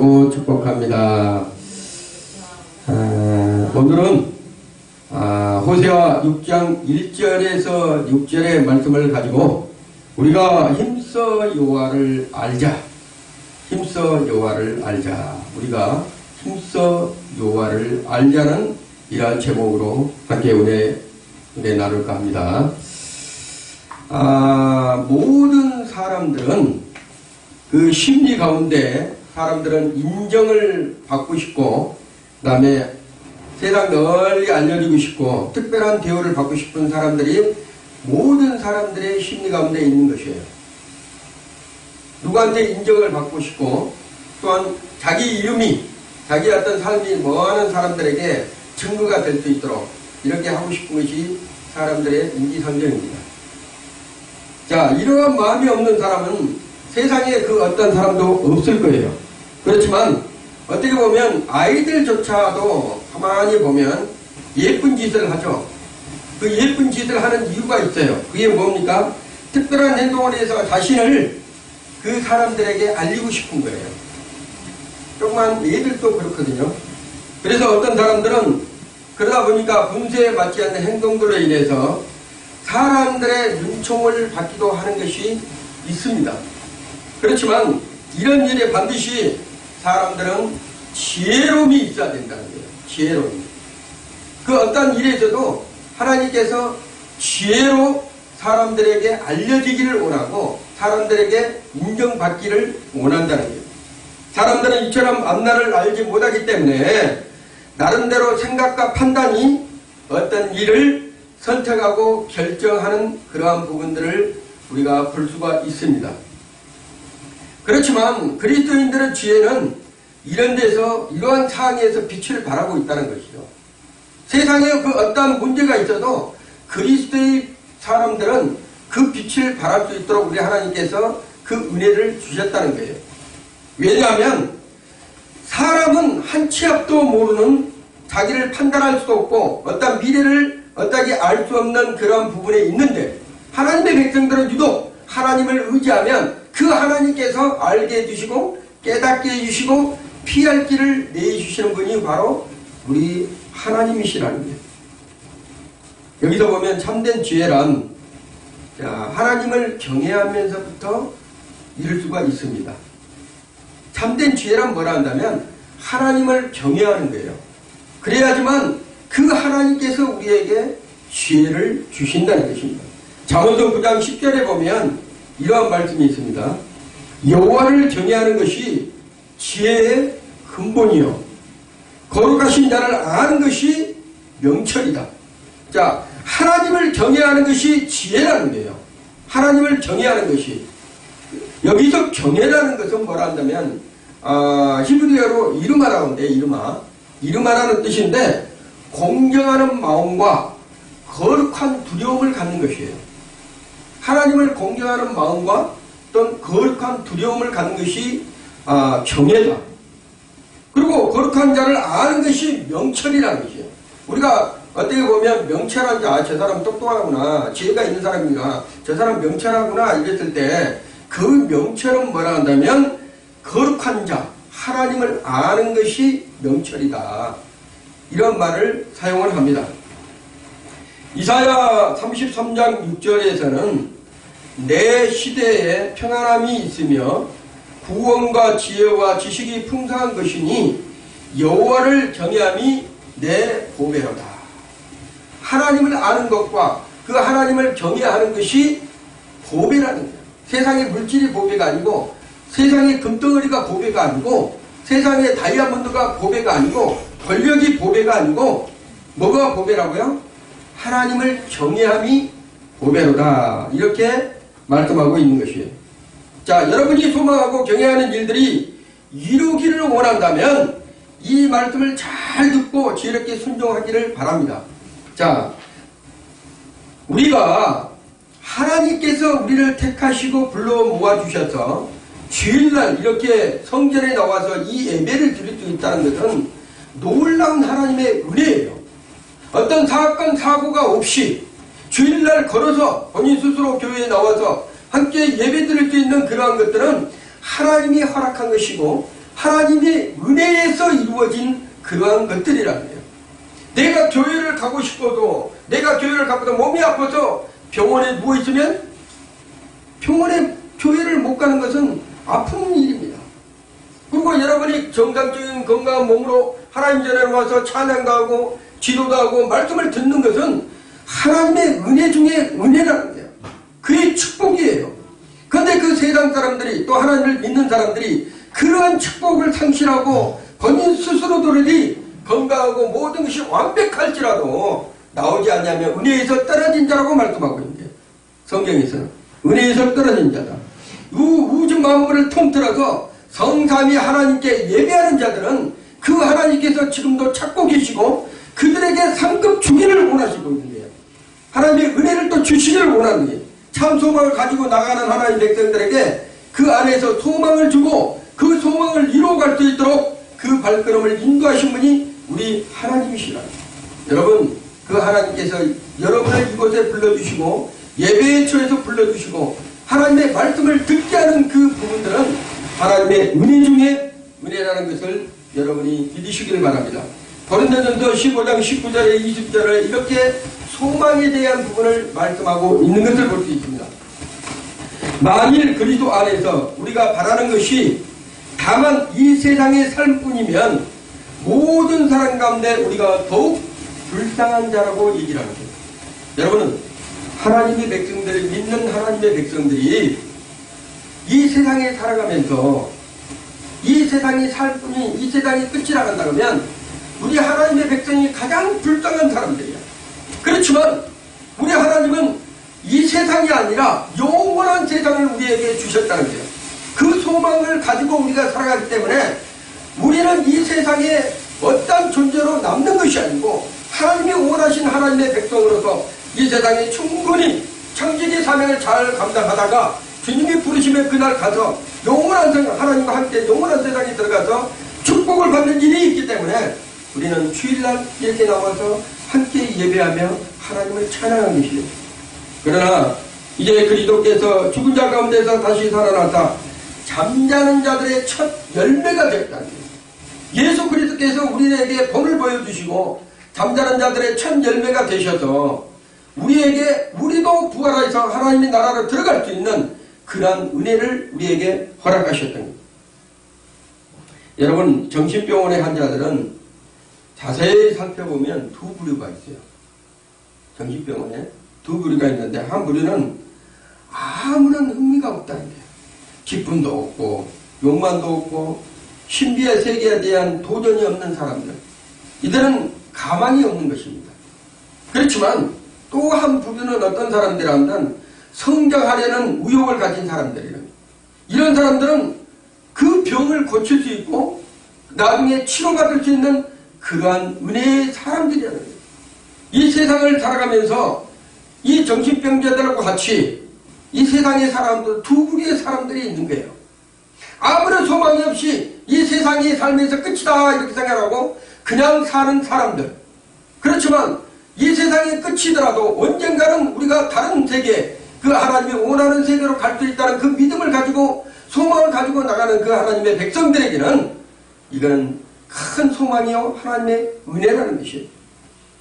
기도하고 축복합니다. 오늘은 호세아 6장 1절에서 6절의 말씀을 가지고 우리가 힘써 여호와를 알자. 힘써 여호와를 알자. 우리가 힘써 여호와를 알자는 이러한 제목으로 함께 은혜 나눌까 합니다. 모든 사람들은 그 심리 가운데 사람들은 인정을 받고 싶고, 그 다음에 세상 널리 알려지고 싶고, 특별한 대우를 받고 싶은 사람들이 모든 사람들의 심리 가운데 있는 것이에요. 누구한테 인정을 받고 싶고, 또한 자기 이름이, 자기 어떤 삶이 많은 사람들에게 증거가 될 수 있도록 이렇게 하고 싶은 것이 사람들의 인지상정입니다. 자, 이러한 마음이 없는 사람은 세상에 그 어떤 사람도 없을 거예요. 그렇지만 어떻게 보면 아이들조차도 가만히 보면 예쁜 짓을 하죠. 그 예쁜 짓을 하는 이유가 있어요. 그게 뭡니까? 특별한 행동을 해서 자신을 그 사람들에게 알리고 싶은 거예요. 조그만 애들도 그렇거든요. 그래서 어떤 사람들은 그러다 보니까 분수에 맞지 않는 행동들로 인해서 사람들의 눈총을 받기도 하는 것이 있습니다. 그렇지만 이런 일에 반드시 사람들은 지혜로움이 있어야 된다는 거예요. 지혜로움. 그 어떤 일에서도 하나님께서 지혜로 사람들에게 알려지기를 원하고 사람들에게 인정받기를 원한다는 거예요. 사람들은 이처럼 앞날을 알지 못하기 때문에 나름대로 생각과 판단이 어떤 일을 선택하고 결정하는 그러한 부분들을 우리가 볼 수가 있습니다. 그렇지만 그리스도인들의 지혜는 이런 데서 이러한 상황에서 빛을 발하고 있다는 것이죠. 세상에 그 어떠한 문제가 있어도 그리스도의 사람들은 그 빛을 발할 수 있도록 우리 하나님께서 그 은혜를 주셨다는 거예요. 왜냐하면 사람은 한 치 앞도 모르는, 자기를 판단할 수도 없고 어떤 미래를 어떻게 알 수 없는 그런 부분에 있는데, 하나님의 백성들은 유독 하나님을 의지하면 그 하나님께서 알게 해주시고 깨닫게 해주시고 피할 길을 내주시는 분이 바로 우리 하나님이시라는 거예요. 여기서 보면 참된 지혜란 하나님을 경외하면서부터 이룰 수가 있습니다. 참된 지혜란 뭐라 한다면 하나님을 경외하는 거예요. 그래야지만 그 하나님께서 우리에게 지혜를 주신다는 것입니다. 잠언서 9장 10절에 보면 이러한 말씀이 있습니다. 여호와를 경외하는 것이 지혜의 근본이요, 거룩하신 자를 아는 것이 명철이다. 자, 하나님을 경외하는 것이 지혜라는 거예요. 하나님을 경외하는 것이. 여기서 경외라는 것은 뭐라 한다면 히브리어로 이르마라고 하는데, 이르마라는 뜻인데 공경하는 마음과 거룩한 두려움을 갖는 것이에요. 하나님을 공경하는 마음과 어떤 거룩한 두려움을 갖는 것이 경외다. 그리고 거룩한 자를 아는 것이 명철이라는 것이에요. 우리가 어떻게 보면 명철한 자, 저 사람 똑똑하구나, 지혜가 있는 사람이구나, 저 사람 명철하구나 이랬을 때 그 명철은 뭐라 한다면 거룩한 자, 하나님을 아는 것이 명철이다. 이런 말을 사용을 합니다. 이사야 33장 6절에서는 내 시대에 평안함이 있으며 구원과 지혜와 지식이 풍성한 것이니 여호와를 경외함이 내 보배로다. 하나님을 아는 것과 그 하나님을 경외하는 것이 보배라는 거예요. 세상의 물질이 보배가 아니고, 세상의 금덩어리가 보배가 아니고, 세상의 다이아몬드가 보배가 아니고, 권력이 보배가 아니고, 뭐가 보배라고요? 하나님을 경외함이 보배로다. 이렇게 말씀하고 있는 것이에요. 자, 여러분이 소망하고 경외하는 일들이 이루기를 원한다면 이 말씀을 잘 듣고 지혜롭게 순종하기를 바랍니다. 자, 우리가 하나님께서 우리를 택하시고 불러 모아주셔서 주일날 이렇게 성전에 나와서 이 예배를 드릴 수 있다는 것은 놀라운 하나님의 은혜예요. 어떤 사건 사고가 없이 주일날 걸어서 본인 스스로 교회에 나와서 함께 예배 드릴 수 있는 그러한 것들은 하나님이 허락한 것이고 하나님의 은혜에서 이루어진 그러한 것들이라는 거예요. 내가 교회를 가고 싶어도, 내가 교회를 가고도 몸이 아파서 병원에 누워있으면, 병원에 교회를 못 가는 것은 아픈 일입니다. 그리고 여러분이 정상적인 건강한 몸으로 하나님 전에 와서 찬양도 하고 기도도 하고 말씀을 듣는 것은 하나님의 은혜 중에 은혜라는 거예요. 그의 축복이에요. 그런데 그 세상 사람들이, 또 하나님을 믿는 사람들이 그러한 축복을 상실하고 본인 스스로들이 건강하고 모든 것이 완벽할지라도 나오지 않냐면 은혜에서 떨어진 자라고 말씀하고 있는데, 성경에서는 은혜에서 떨어진 자다. 우주 만물을 통틀어서 성삼위 하나님께 예배하는 자들은 그 하나님께서 지금도 찾고 계시고 그들에게 상급 주기를 원하시고 있는 거예요. 하나님의 은혜를 또 주시기를 원하는 거예요. 참 소망을 가지고 나가는 하나님 백성들에게 그 안에서 소망을 주고 그 소망을 이루어갈 수 있도록 그 발걸음을 인도하신 분이 우리 하나님이시라. 여러분, 그 하나님께서 여러분을 이곳에 불러주시고 예배의 처에서 불러주시고 하나님의 말씀을 듣게 하는 그 부분들은 하나님의 은혜 중에 은혜라는 것을 여러분이 믿으시기를 바랍니다. 고린도전서 15장 19절에 20절에 이렇게 소망에 대한 부분을 말씀하고 있는 것을 볼 수 있습니다. 만일 그리스도 안에서 우리가 바라는 것이 다만 이 세상의 삶뿐이면 모든 사람 가운데 우리가 더욱 불쌍한 자라고 얘기를 하는 거예요. 여러분은 하나님의 백성들을 믿는 하나님의 백성들이 이 세상에 살아가면서 이 세상이 삶뿐이 이 세상이 끝이라 한다면 우리 하나님의 백성이 가장 불쌍한 사람들이야. 그렇지만 우리 하나님은 이 세상이 아니라 영원한 세상을 우리에게 주셨다는 거예요. 그 소망을 가지고 우리가 살아가기 때문에 우리는 이 세상에 어떤 존재로 남는 것이 아니고 하나님이 원하신 하나님의 백성으로서 이 세상에 충분히 청지기 사명을 잘 감당하다가 주님이 부르시면 그날 가서 영원한 세상, 하나님과 함께 영원한 세상에 들어가서 축복을 받는 일이 있기 때문에 우리는 주일날 이렇게 나와서 함께 예배하며 하나님을 찬양하는 것이에요. 그러나 이제 그리스도께서 죽은 자 가운데서 다시 살아나사 잠자는 자들의 첫 열매가 되었다는 거예요. 예수 그리스도께서 우리에게 본을 보여주시고 잠자는 자들의 첫 열매가 되셔서 우리에게 우리도 부활해서 하나님의 나라로 들어갈 수 있는 그러한 은혜를 우리에게 허락하셨던 겁니다. 여러분, 정신병원의 환자들은 자세히 살펴보면 두 부류가 있어요. 정신병원에 두 부류가 있는데 한 부류는 아무런 흥미가 없다는 거예요. 기쁨도 없고 욕망도 없고 신비의 세계에 대한 도전이 없는 사람들, 이들은 가망이 없는 것입니다. 그렇지만 또 한 부류는 어떤 사람들이라면 성장하려는 의욕을 가진 사람들이에요. 이런 사람들은 그 병을 고칠 수 있고 나중에 치료받을 수 있는 그러한 은혜의 사람들이라는 거예요. 이 세상을 살아가면서 이 정신병자들하고 같이 이 세상의 사람들, 두 부류의 사람들이 있는 거예요. 아무런 소망이 없이 이 세상이 삶에서 끝이다 이렇게 생각하고 그냥 사는 사람들. 그렇지만 이 세상이 끝이더라도 언젠가는 우리가 다른 세계, 그 하나님이 원하는 세계로 갈 수 있다는 그 믿음을 가지고 소망을 가지고 나가는 그 하나님의 백성들에게는 이거는 큰 소망이요 하나님의 은혜라는 것이에요.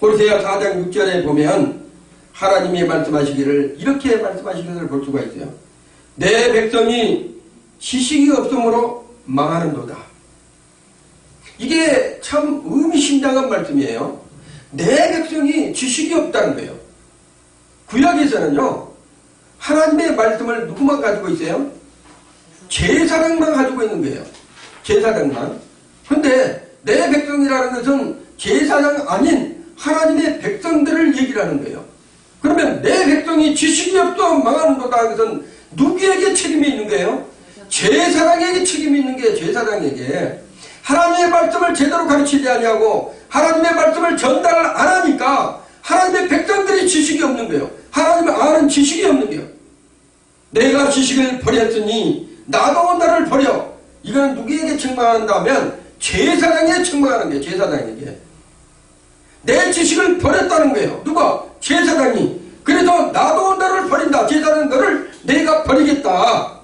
고린도서 4장 6절에 보면 하나님이 말씀하시기를 이렇게 말씀하시기를 볼 수가 있어요. 내 백성이 지식이 없으므로 망하는도다. 이게 참 의미심장한 말씀이에요. 내 백성이 지식이 없다는 거예요. 구약에서는요, 하나님의 말씀을 누구만 가지고 있어요? 제사장만 가지고 있는 거예요. 제사장만. 근데 내 백성이라는 것은 제사장 아닌 하나님의 백성들을 얘기를 하는 거예요. 그러면 내 백성이 지식이 없어 망하는도다. 그것은 누구에게 책임이 있는 거예요? 제사장에게 책임이 있는 게 제사장에게. 하나님의 말씀을 제대로 가르치지 아니하고 하나님의 말씀을 전달을 안 하니까 하나님의 백성들이 지식이 없는 거예요. 하나님을 아는 지식이 없는 거예요. 내가 지식을 버렸으니 나도 나를 버려. 이건 누구에게 책망한다면 제사장에게 책망하는 거예요. 제사장에게. 내 지식을 버렸다는 거예요. 누가? 제사장이. 그래서 나도 너를 버린다. 제사장은 너를 내가 버리겠다.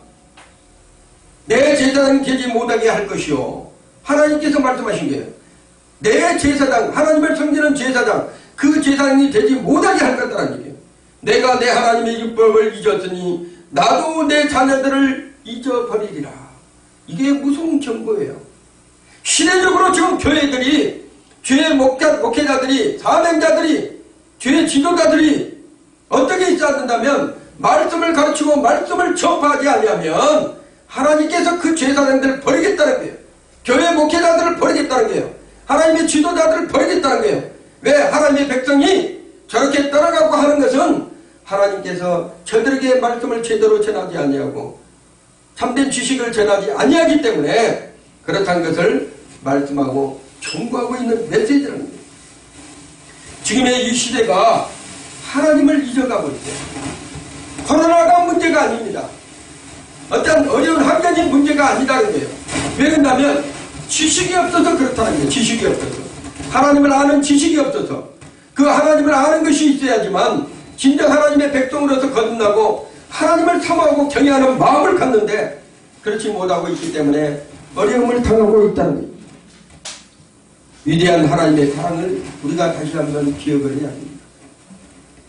내 제사장이 되지 못하게 할 것이요. 하나님께서 말씀하신 거예요. 내 제사장, 하나님을 섬기는 제사장, 그 제사장이 되지 못하게 할 거다라는 얘기예요. 내가 내 하나님의 율법을 잊었으니 나도 내 자녀들을 잊어버리리라. 이게 무서운 경고예요. 시대적으로 지금 교회들이, 죄의 목회자들이, 사명자들이, 죄의 지도자들이 어떻게 있어야 된다면 말씀을 가르치고 말씀을 전파하지 아니하면 하나님께서 그 제사장들을 버리겠다는 거예요. 교회 목회자들을 버리겠다는 거예요. 하나님의 지도자들을 버리겠다는 거예요. 왜? 하나님의 백성이 저렇게 따라가고 하는 것은 하나님께서 저들에게 말씀을 제대로 전하지 아니하고 참된 지식을 전하지 아니하기 때문에 그렇다는 것을 말씀하고 경고하고 있는 메시지라는 거예요. 지금의 이 시대가 하나님을 잊어가고 있어요. 코로나가 문제가 아닙니다. 어떤 어려운 환경이 문제가 아니다는 거예요. 왜 그런다면 지식이 없어서 그렇다는 거예요. 지식이 없어서. 하나님을 아는 지식이 없어서. 그 하나님을 아는 것이 있어야지만 진정 하나님의 백성으로서 거듭나고 하나님을 사모하고 경외하는 마음을 갖는데 그렇지 못하고 있기 때문에 어려움을 당하고 있다는 거예요. 위대한 하나님의 사랑을 우리가 다시 한번 기억을 해야 합니다.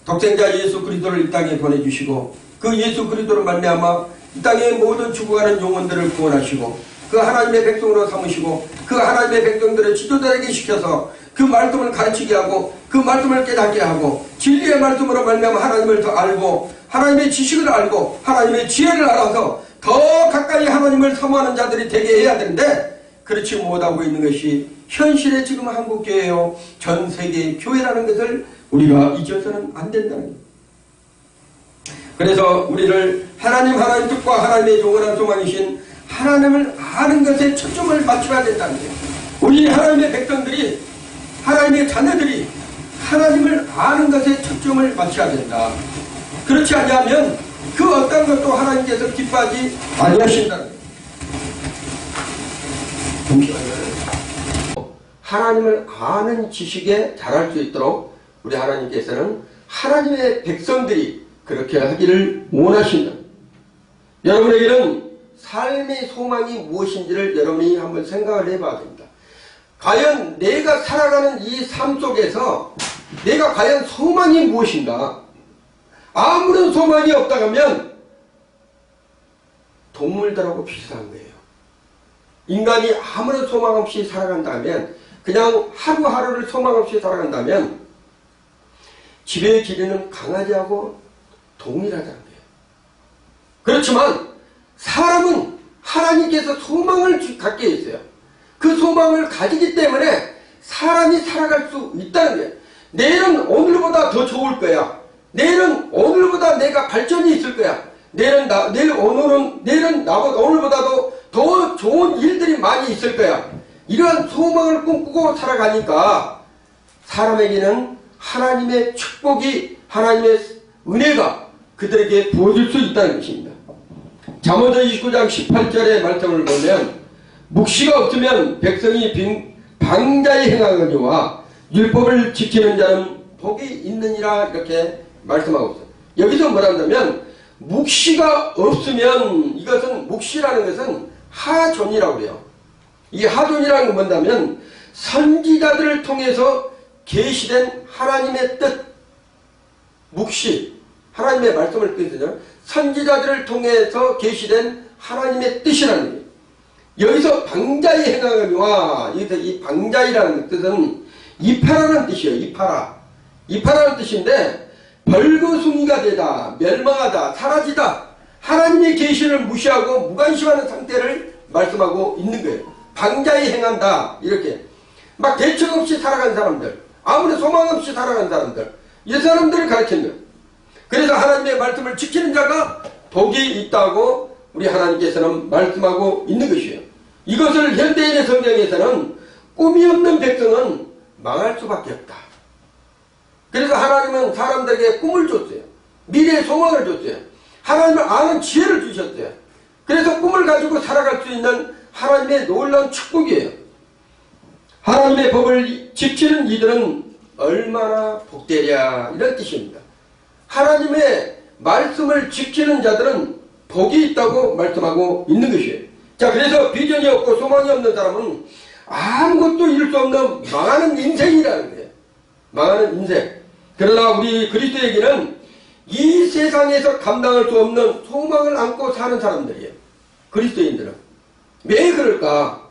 독생자 예수 그리스도를 이 땅에 보내주시고 그 예수 그리스도로 말미암아 이 땅의 모든 죽어가는 영혼들을 구원하시고 그 하나님의 백성으로 삼으시고 그 하나님의 백성들을 지도자에게 시켜서 그 말씀을 가르치게 하고 그 말씀을 깨닫게 하고 진리의 말씀으로 말미암아 하나님을 더 알고 하나님의 지식을 알고 하나님의 지혜를 알아서 더 가까이 하나님을 사모하는 자들이 되게 해야 되는데 그렇지 못하고 있는 것이 현실의 지금 한국교회요 전 세계 교회라는 것을 우리가 잊어서는 안 된다는 거예요. 그래서 우리를 하나님 뜻과 하나님의 영원한 소망이신 하나님을 아는 것에 초점을 맞춰야 된다는 거예요. 우리 하나님의 백성들이 하나님의 자녀들이 하나님을 아는 것에 초점을 맞춰야 된다. 그렇지 않으면 그 어떤 것도 하나님께서 기뻐하지 아니하신다는 거예요. 하나님을 아는 지식에 달할 수 있도록 우리 하나님께서는 하나님의 백성들이 그렇게 하기를 원하신다. 여러분에게는 삶의 소망이 무엇인지를 여러분이 한번 생각을 해봐야 됩니다. 과연 내가 살아가는 이 삶 속에서 내가 과연 소망이 무엇인가? 아무런 소망이 없다고 하면 동물들하고 비슷한 거예요. 인간이 아무런 소망 없이 살아간다면 그냥 하루하루를 소망 없이 살아간다면 집에 기르는 강아지하고 동일하다는 거예요. 그렇지만 사람은 하나님께서 소망을 갖게 했어요. 그 소망을 가지기 때문에 사람이 살아갈 수 있다는 거예요. 내일은 오늘보다 더 좋을 거야. 내일은 오늘보다 내가 발전이 있을 거야. 내일은 오늘보다도 더 좋은 일들이 많이 있을 거야. 이러한 소망을 꿈꾸고 살아가니까 사람에게는 하나님의 축복이 하나님의 은혜가 그들에게 부어질 수 있다는 것입니다. 잠언서 29장 18절의 말씀을 보면 묵시가 없으면 백성이 방자에 행하거니와 율법을 지키는 자는 복이 있느니라 이렇게 말씀하고 있어요. 여기서 뭐라냐면 묵시가 없으면 이것은 묵시라는 것은 하존이라고 해요. 이 하존이라는 건 뭔다면 선지자들을 통해서 계시된 하나님의 뜻 묵시 하나님의 말씀을 뜻하죠. 선지자들을 통해서 계시된 하나님의 뜻이라는 거예요. 여기서 방자에 행하거니와 여기서 이 방자이라는 뜻은 이파라는 뜻이에요. 이파라는 뜻인데 벌거숭이가 되다, 멸망하다, 사라지다 하나님의 계시를 무시하고 무관심하는 상태를 말씀하고 있는 거예요. 방자에 행한다 이렇게 막 대책 없이 살아간 사람들 아무런 소망 없이 살아간 사람들 이 사람들을 가르치는 거예요. 그래서 하나님의 말씀을 지키는 자가 복이 있다고 우리 하나님께서는 말씀하고 있는 것이에요. 이것을 현대인의 성경에서는 꿈이 없는 백성은 망할 수밖에 없다. 그래서 하나님은 사람들에게 꿈을 줬어요. 미래의 소망을 줬어요. 하나님을 아는 지혜를 주셨어요. 그래서 꿈을 가지고 살아갈 수 있는 하나님의 놀라운 축복이에요. 하나님의 법을 지키는 이들은 얼마나 복되랴 이런 뜻입니다. 하나님의 말씀을 지키는 자들은 복이 있다고 말씀하고 있는 것이에요. 자, 그래서 비전이 없고 소망이 없는 사람은 아무것도 이룰 수 없는 망하는 인생이라는 거예요. 망하는 인생. 그러나 우리 그리스도에게는 이 세상에서 감당할 수 없는 소망을 안고 사는 사람들이에요. 그리스도인들은. 왜 그럴까?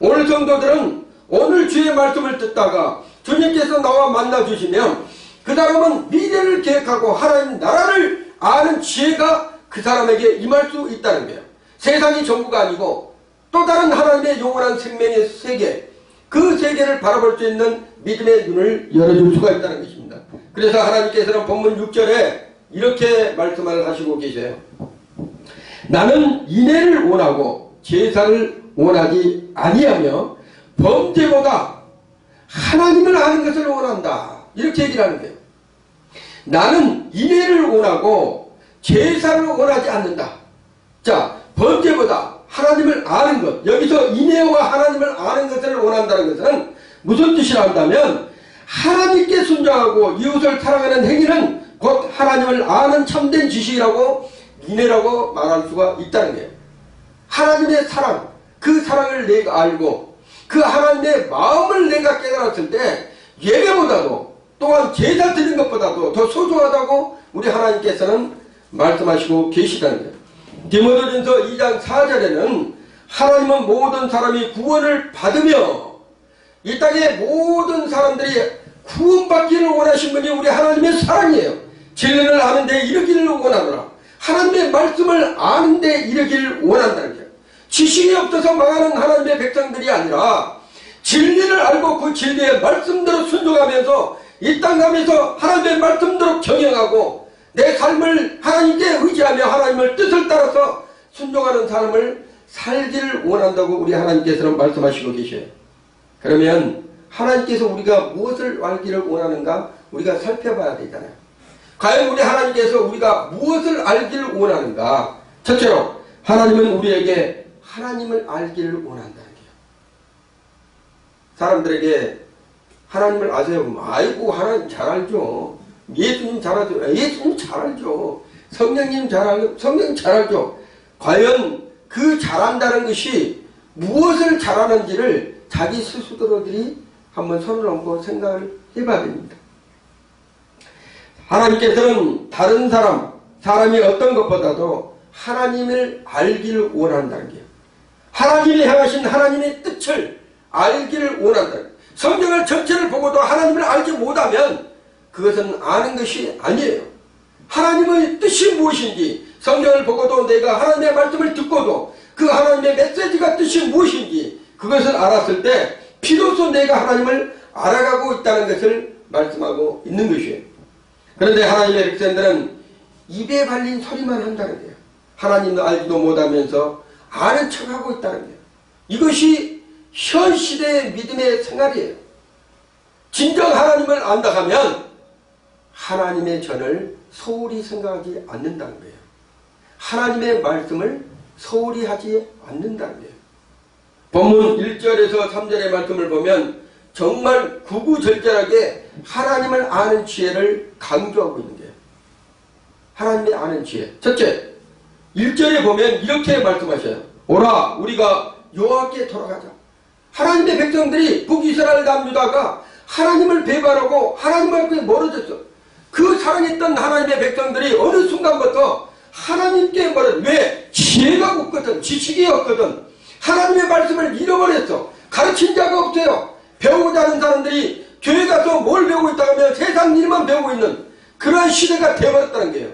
오늘 성도들은 오늘 주의 말씀을 듣다가 주님께서 나와 만나주시면 그 사람은 미래를 계획하고 하나님 나라를 아는 지혜가 그 사람에게 임할 수 있다는 거예요. 세상이 전부가 아니고 또 다른 하나님의 영원한 생명의 세계, 그 세계를 바라볼 수 있는 믿음의 눈을 열어줄 수가 있다는 것입니다. 그래서 하나님께서는 본문 6절에 이렇게 말씀을 하시고 계세요. 나는 인애를 원하고 제사를 원하지 아니하며 범죄보다 하나님을 아는 것을 원한다. 이렇게 얘기를 하는 거예요. 나는 인애를 원하고 제사를 원하지 않는다. 자, 범죄보다 하나님을 아는 것. 여기서 인애와 하나님을 아는 것을 원한다는 것은 무슨 뜻이라 한다면 하나님께 순종하고 이웃을 사랑하는 행위는 곧 하나님을 아는 참된 지식이라고 인애라고 말할 수가 있다는 거예요. 하나님의 사랑, 그 사랑을 내가 알고 그 하나님의 마음을 내가 깨달았을 때 예배보다도 또한 제사 드리는 것보다도 더 소중하다고 우리 하나님께서는 말씀하시고 계시다는 거예요. 디모데전서 2장 4절에는 하나님은 모든 사람이 구원을 받으며 이 땅의 모든 사람들이 구원받기를 원하신 분이 우리 하나님의 사랑이에요. 진리를 아는데 이르기를 원하노라. 하나님의 말씀을 아는데 이르기를 원한다는 거예요. 지식이 없어서 망하는 하나님의 백성들이 아니라 진리를 알고 그 진리의 말씀대로 순종하면서 이 땅 가면서 하나님의 말씀대로 경영하고 내 삶을 하나님께 의지하며 하나님의 뜻을 따라서 순종하는 삶을 살기를 원한다고 우리 하나님께서는 말씀하시고 계셔요. 그러면 하나님께서 우리가 무엇을 알기를 원하는가 우리가 살펴봐야 되잖아요. 과연 우리 하나님께서 우리가 무엇을 알기를 원하는가? 첫째로 하나님은 우리에게 하나님을 알기를 원한다는 거예요. 사람들에게 하나님을 아세요? 아이고 하나님 잘 알죠. 예수님 잘 알죠. 예수님 잘 알죠. 성령님 잘 알죠. 성령 잘 알죠. 과연 그 잘한다는 것이 무엇을 잘하는지를 자기 스스로들이 한번 손을 얹고 생각을 해봐야 됩니다. 하나님께서는 다른 사람이 어떤 것보다도 하나님을 알기를 원한다는 거예요. 하나님이 향하신 하나님의 뜻을 알기를 원한다는 거예요. 성경을 전체를 보고도 하나님을 알지 못하면 그것은 아는 것이 아니에요. 하나님의 뜻이 무엇인지 성경을 보고도 내가 하나님의 말씀을 듣고도 그 하나님의 메시지가 뜻이 무엇인지 그것을 알았을 때 비로소 내가 하나님을 알아가고 있다는 것을 말씀하고 있는 것이에요. 그런데 하나님의 백성들은 입에 발린 소리만 한다는 거예요. 하나님도 알지도 못하면서 아는 척하고 있다는 거예요. 이것이 현 시대의 믿음의 생활이에요. 진정 하나님을 안다 하면 하나님의 전을 소홀히 생각하지 않는다는 거예요. 하나님의 말씀을 소홀히 하지 않는다는 거예요. 본문 1절에서 3절의 말씀을 보면 정말 구구절절하게 하나님을 아는 지혜를 강조하고 있는 거예요. 하나님의 아는 지혜. 첫째, 1절에 보면 이렇게 말씀하셔요. 오라 우리가 여호와께 돌아가자. 하나님의 백성들이 북이스라엘 남유다가 하나님을 배반하고 하나님 앞에 멀어졌어. 그 사랑했던 하나님의 백성들이 어느 순간부터 하나님께 멀어져. 왜? 지혜가 없거든. 지식이 없거든. 하나님의 말씀을 잃어버렸어. 가르친 자가 없어요. 배우고자 하는 사람들이 교회 가서 뭘 배우고 있다 하면 세상 일만 배우고 있는 그런 시대가 되어버렸다는 거예요.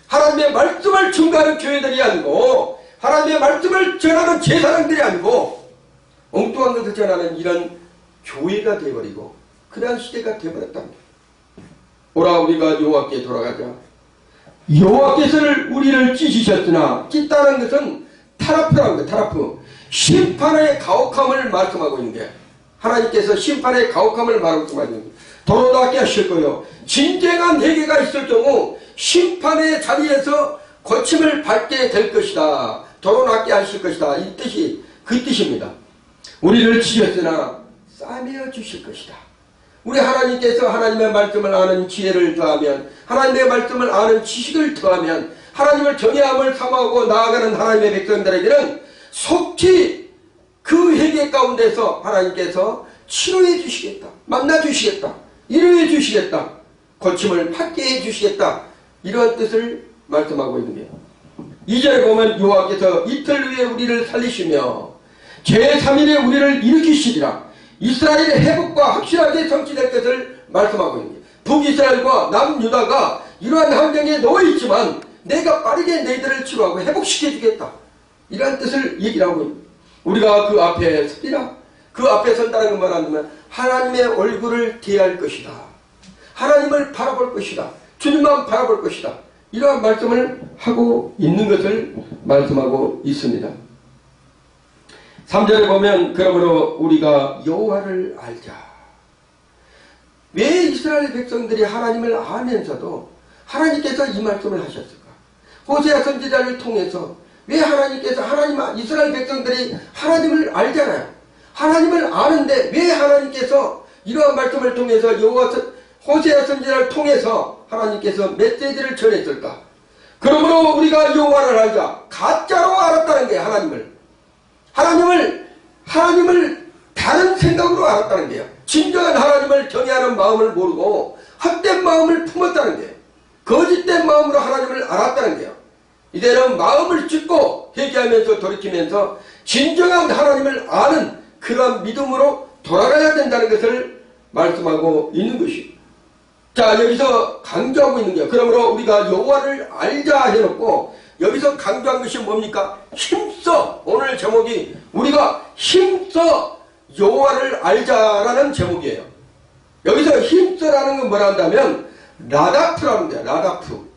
하나님의 말씀을 증거하는 교회들이 아니고 하나님의 말씀을 전하는 제사장들이 아니고 엉뚱한 것을 전하는 이런 교회가 되어버리고 그러한 시대가 되어버렸다는 거예요. 오라 우리가 여호와께 돌아가자. 여호와께서는 우리를 찢으셨으나 찢다는 것은 타라프라는 거예요. 타라프. 심판의 가혹함을 말씀하고 있는 게 하나님께서 심판의 가혹함을 말씀하고 있는 거예요. 도로 닦게 하실 거예요. 진정한 회개가 있을 경우 심판의 자리에서 고침을 받게 될 것이다. 도로 닦게 하실 것이다. 이 뜻이 그 뜻입니다. 우리를 찢으셨으나 싸매어 주실 것이다. 우리 하나님께서 하나님의 말씀을 아는 지혜를 더하면 하나님의 말씀을 아는 지식을 더하면 하나님을 경외함을 삼아오고 나아가는 하나님의 백성들에게는 속히 그 회개 가운데서 하나님께서 치료해 주시겠다, 만나 주시겠다, 이루어 주시겠다, 고침을 받게 해 주시겠다, 이러한 뜻을 말씀하고 있는 거예요. 2절에 보면 여호와께서 이틀 후에 우리를 살리시며 제3일에 우리를 일으키시리라. 이스라엘의 회복과 확실하게 성취될 것을 말씀하고 있는 거예요. 북이스라엘과 남유다가 이러한 환경에 놓여 있지만 내가 빠르게 너희들을 치료하고 회복시켜 주겠다, 이러한 뜻을 얘기를 하고 있는 거예요. 우리가 그 앞에 서리라. 그 앞에 선다는 건 뭐냐면 하나님의 얼굴을 대할 것이다, 하나님을 바라볼 것이다, 주님만 바라볼 것이다, 이러한 말씀을 하고 있는 것을 말씀하고 있습니다. 3절에 보면 그러므로 우리가 여호와를 알자. 왜 이스라엘 백성들이 하나님을 알면서도 하나님께서 이 말씀을 하셨을까? 호세아 선지자를 통해서 왜 하나님께서 이스라엘 백성들이 하나님을 알잖아요. 하나님을 아는데 왜 하나님께서 이러한 말씀을 통해서 호세아 선지자를 통해서 하나님께서 메시지를 전했을까? 그러므로 우리가 여호와를 알자. 가짜로 알았다는 게 하나님을 다른 생각으로 알았다는 거예요. 진정한 하나님을 경외하는 마음을 모르고 헛된 마음을 품었다는 거예요. 거짓된 마음으로 하나님을 알았다는 거예요. 이제는 마음을 찢고 회개하면서 돌이키면서 진정한 하나님을 아는 그런 믿음으로 돌아가야 된다는 것을 말씀하고 있는 것이에요. 자, 여기서 강조하고 있는 거예요. 그러므로 우리가 여호와를 알자 해놓고 여기서 강조한 것이 뭡니까? 힘써. 오늘 제목이 우리가 힘써 여호와를 알자라는 제목이에요. 여기서 힘써라는 건 뭐라 한다면 라다프라는 거예요. 라다프.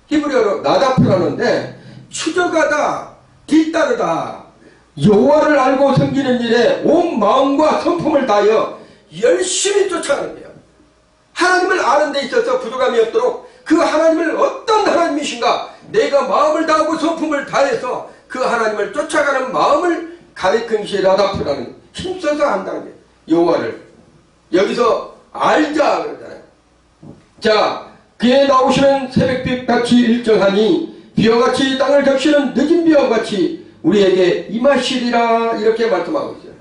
히브리어로 라다프라는데 추적하다, 뒤따르다, 여호와를 알고 섬기는 일에 온 마음과 성품을 다하여 열심히 쫓아가는 거예요. 하나님을 아는 데 있어서 부족함이 없도록 그 하나님을 어떤 하나님이신가 내가 마음을 다하고 성품을 다해서 그 하나님을 쫓아가는 마음을 가리킨 것이 라다프라는, 힘써서 안다는 거예요. 여호와를 여기서 알자 그러잖아요. 자, 그에 나오시는 새벽빛같이 일정하니 비와 같이 땅을 적시는 늦은 비와 같이 우리에게 임하시리라, 이렇게 말씀하고 있어요.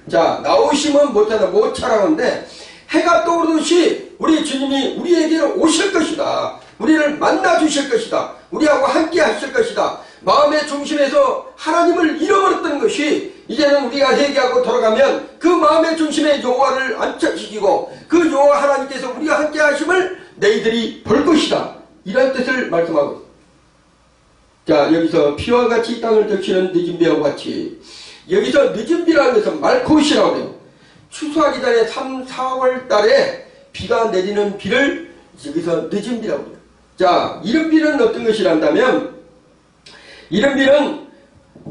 자, 나오시면 못 차라는데 해가 떠오르듯이 우리 주님이 우리에게로 오실 것이다, 우리를 만나 주실 것이다, 우리하고 함께 하실 것이다. 마음의 중심에서 하나님을 잃어버렸던 것이 이제는 우리가 회개하고 돌아가면 그 마음의 중심에 여호와를 안착시키고 그 여호와 하나님께서 우리가 함께 하심을 너희들이 볼 것이다, 이런 뜻을 말씀하고 있습니다. 자, 여기서 피와 같이 땅을 적시는 늦은 비와 같이, 여기서 늦은 비라는 것은 말코시라고 해요. 추수하기 전에 3, 4월 달에 비가 내리는 비를 여기서 늦은 비라고 해요. 자, 이른 비는 어떤 것이란다면 이른 비는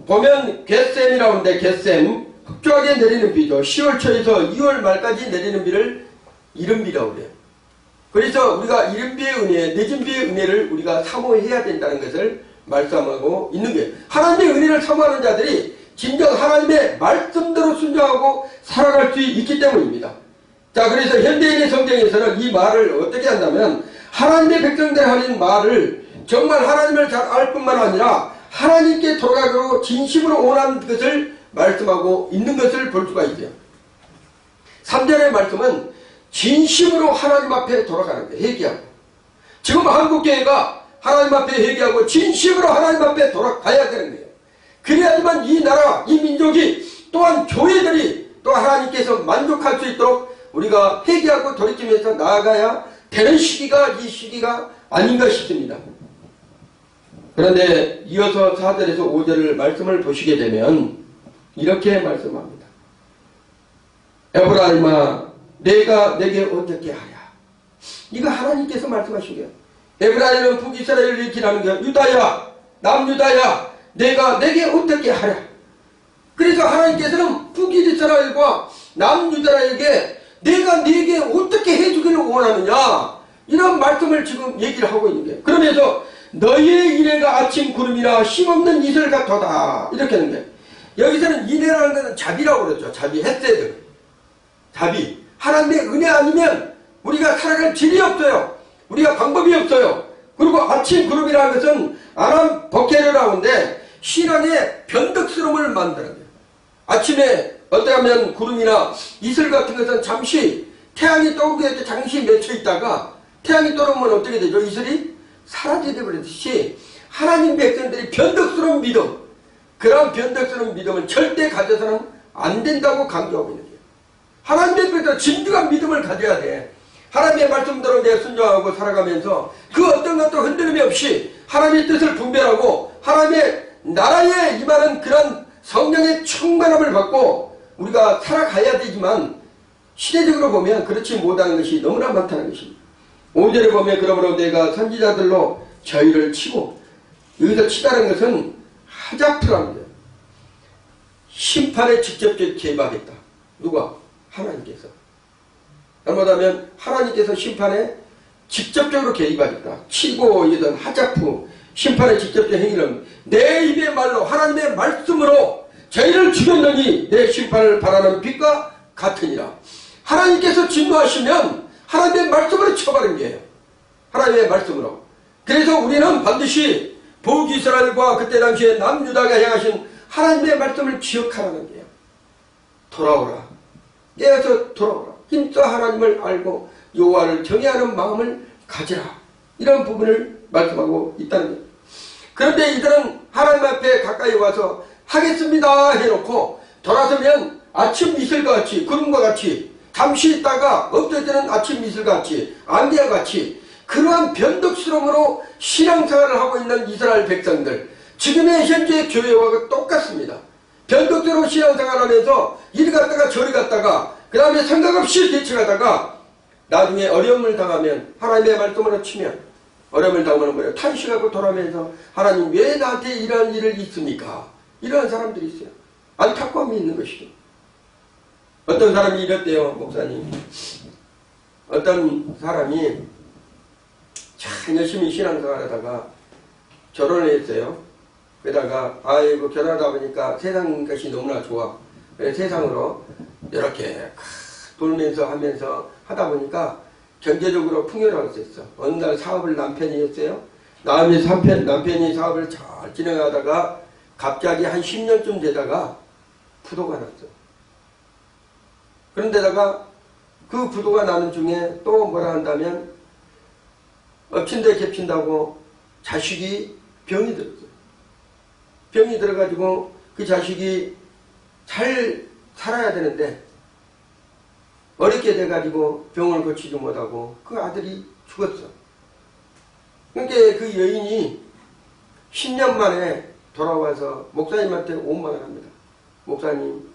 보면 겟셈이라고 하는데 겟셈, 흑조하게 내리는 비죠. 10월 초에서 2월 말까지 내리는 비를 이른 비라고 해요. 그래서 우리가 이른 비의 은혜, 늦은 비의 은혜를 우리가 사모해야 된다는 것을 말씀하고 있는 거예요. 하나님의 은혜를 사모하는 자들이 진정 하나님의 말씀대로 순종하고 살아갈 수 있기 때문입니다. 자, 그래서 현대인의 성경에서는 이 말을 어떻게 한다면 하나님의 백성들이 하는 말을 정말 하나님을 잘 알 뿐만 아니라 하나님께 돌아가기로 진심으로 원하는 것을 말씀하고 있는 것을 볼 수가 있어요. 3절의 말씀은 진심으로 하나님 앞에 돌아가는 거예요. 회개하고. 지금 한국교회가 하나님 앞에 회개하고 진심으로 하나님 앞에 돌아가야 되는 거예요. 그래야지만 이 나라, 이 민족이 또한 교회들이 또 하나님께서 만족할 수 있도록 우리가 회개하고 돌이키면서 나아가야 되는 시기가 이 시기가 아닌가 싶습니다. 그런데 이어서 4절에서 5절을 말씀을 보시게 되면 이렇게 말씀합니다. 에브라임아, 내가 내게 어떻게 하랴. 이거 하나님께서 말씀하신 거예요. 에브라임은 북이스라엘을 일으키라는 거예요. 유다야, 남유다야, 내가 내게 어떻게 하랴. 그래서 하나님께서는 북이스라엘과 남유다에게 내가 네게 어떻게 해주기를 원하느냐, 이런 말씀을 지금 얘기를 하고 있는 거예요. 그러면서 너희의 이내가 아침 구름이나 힘없는 이슬 같도다, 이렇게 하는데, 여기서는 이내라는 것은 자비라고 그러죠. 자비, 햇세드, 자비. 하나님의 은혜 아니면 우리가 살아갈 길이 없어요. 우리가 방법이 없어요. 그리고 아침 구름이라는 것은 아람 버케르라고 하는데 신앙의 변덕스러움을 만드는 거예요. 아침에 어떠하면 구름이나 이슬 같은 것은 잠시 태양이 떠오르게 이렇게 잠시 맺혀 있다가 태양이 떠오르면 어떻게 되죠? 이슬이 사라지게 버리듯이 하나님 백성들이 변덕스러운 믿음, 그런 변덕스러운 믿음은 절대 가져서는 안 된다고 강조하고 있는 거예요. 하나님의 백성은 진중한 믿음을 가져야 돼. 하나님의 말씀대로 내 순종하고 살아가면서 그 어떤 것도 흔들림이 없이 하나님의 뜻을 분별하고 하나님의 나라에 임하는 그런 성령의 충만함을 받고 우리가 살아가야 되지만 시대적으로 보면 그렇지 못하는 것이 너무나 많다는 것입니다. 5절에 보면 그러므로 내가 선지자들로 저희를 치고, 여기서 치다는 것은 하자프라는 거예요. 심판에 직접적으로 개입하겠다. 누가? 하나님께서. 잘못하면 하나님께서 심판에 직접적으로 개입하겠다. 치고 이던 하자프, 심판의 직접적인 행위는 내 입의 말로 하나님의 말씀으로 저희를 죽였느니 내 심판을 바라는 빛과 같으니라. 하나님께서 진노하시면 하나님의 말씀으로 처벌하는 거예요. 하나님의 말씀으로. 그래서 우리는 반드시 북이스라엘과 그때 당시에 남유다가 행하신 하나님의 말씀을 기억하라는 거예요. 돌아오라. 깨어서 돌아오라. 힘써 하나님을 알고 여호와를 경외하는 마음을 가지라. 이런 부분을 말씀하고 있다는 거예요. 그런데 이들은 하나님 앞에 가까이 와서 하겠습니다 해놓고 돌아서면 아침 이슬과 같이, 구름과 같이, 잠시 있다가 없어지는 아침 이슬과 같이, 안개와 같이 그러한 변덕스러움으로 신앙생활을 하고 있는 이스라엘 백성들, 지금의 현재 교회와 똑같습니다. 변덕스러운 신앙생활을 하면서 이리 갔다가 저리 갔다가 그 다음에 생각 없이 대처하다가 나중에 어려움을 당하면 하나님의 말씀으로 치면 어려움을 당하는 거예요. 탄식하고 돌아오면서 하나님 왜 나한테 이런 일을 있습니까? 이런 사람들이 있어요. 안타까움이 있는 것이죠. 어떤 사람이 이랬대요. 목사님, 어떤 사람이 참 열심히 신앙생활 하다가 결혼을 했어요. 그러다가 아이고 결혼하다 보니까 세상 것이 너무나 좋아. 세상으로 이렇게 돌면서 하면서 하다 보니까 경제적으로 풍요로울 수 있어. 어느 날 사업을 남편이 했어요. 남편이 사업을 잘 진행하다가 갑자기 한 10년쯤 되다가 부도가 났어. 그런데다가 그 부도가 나는 중에 또 뭐라 한다면 엎친 데 겹친다고 자식이 병이 들었어. 병이 들어가지고 그 자식이 잘 살아야 되는데 어렵게 돼가지고 병을 고치지 못하고 그 아들이 죽었어. 그러니까 그 여인이 10년 만에 돌아와서 목사님한테 원망을 합니다. 목사님,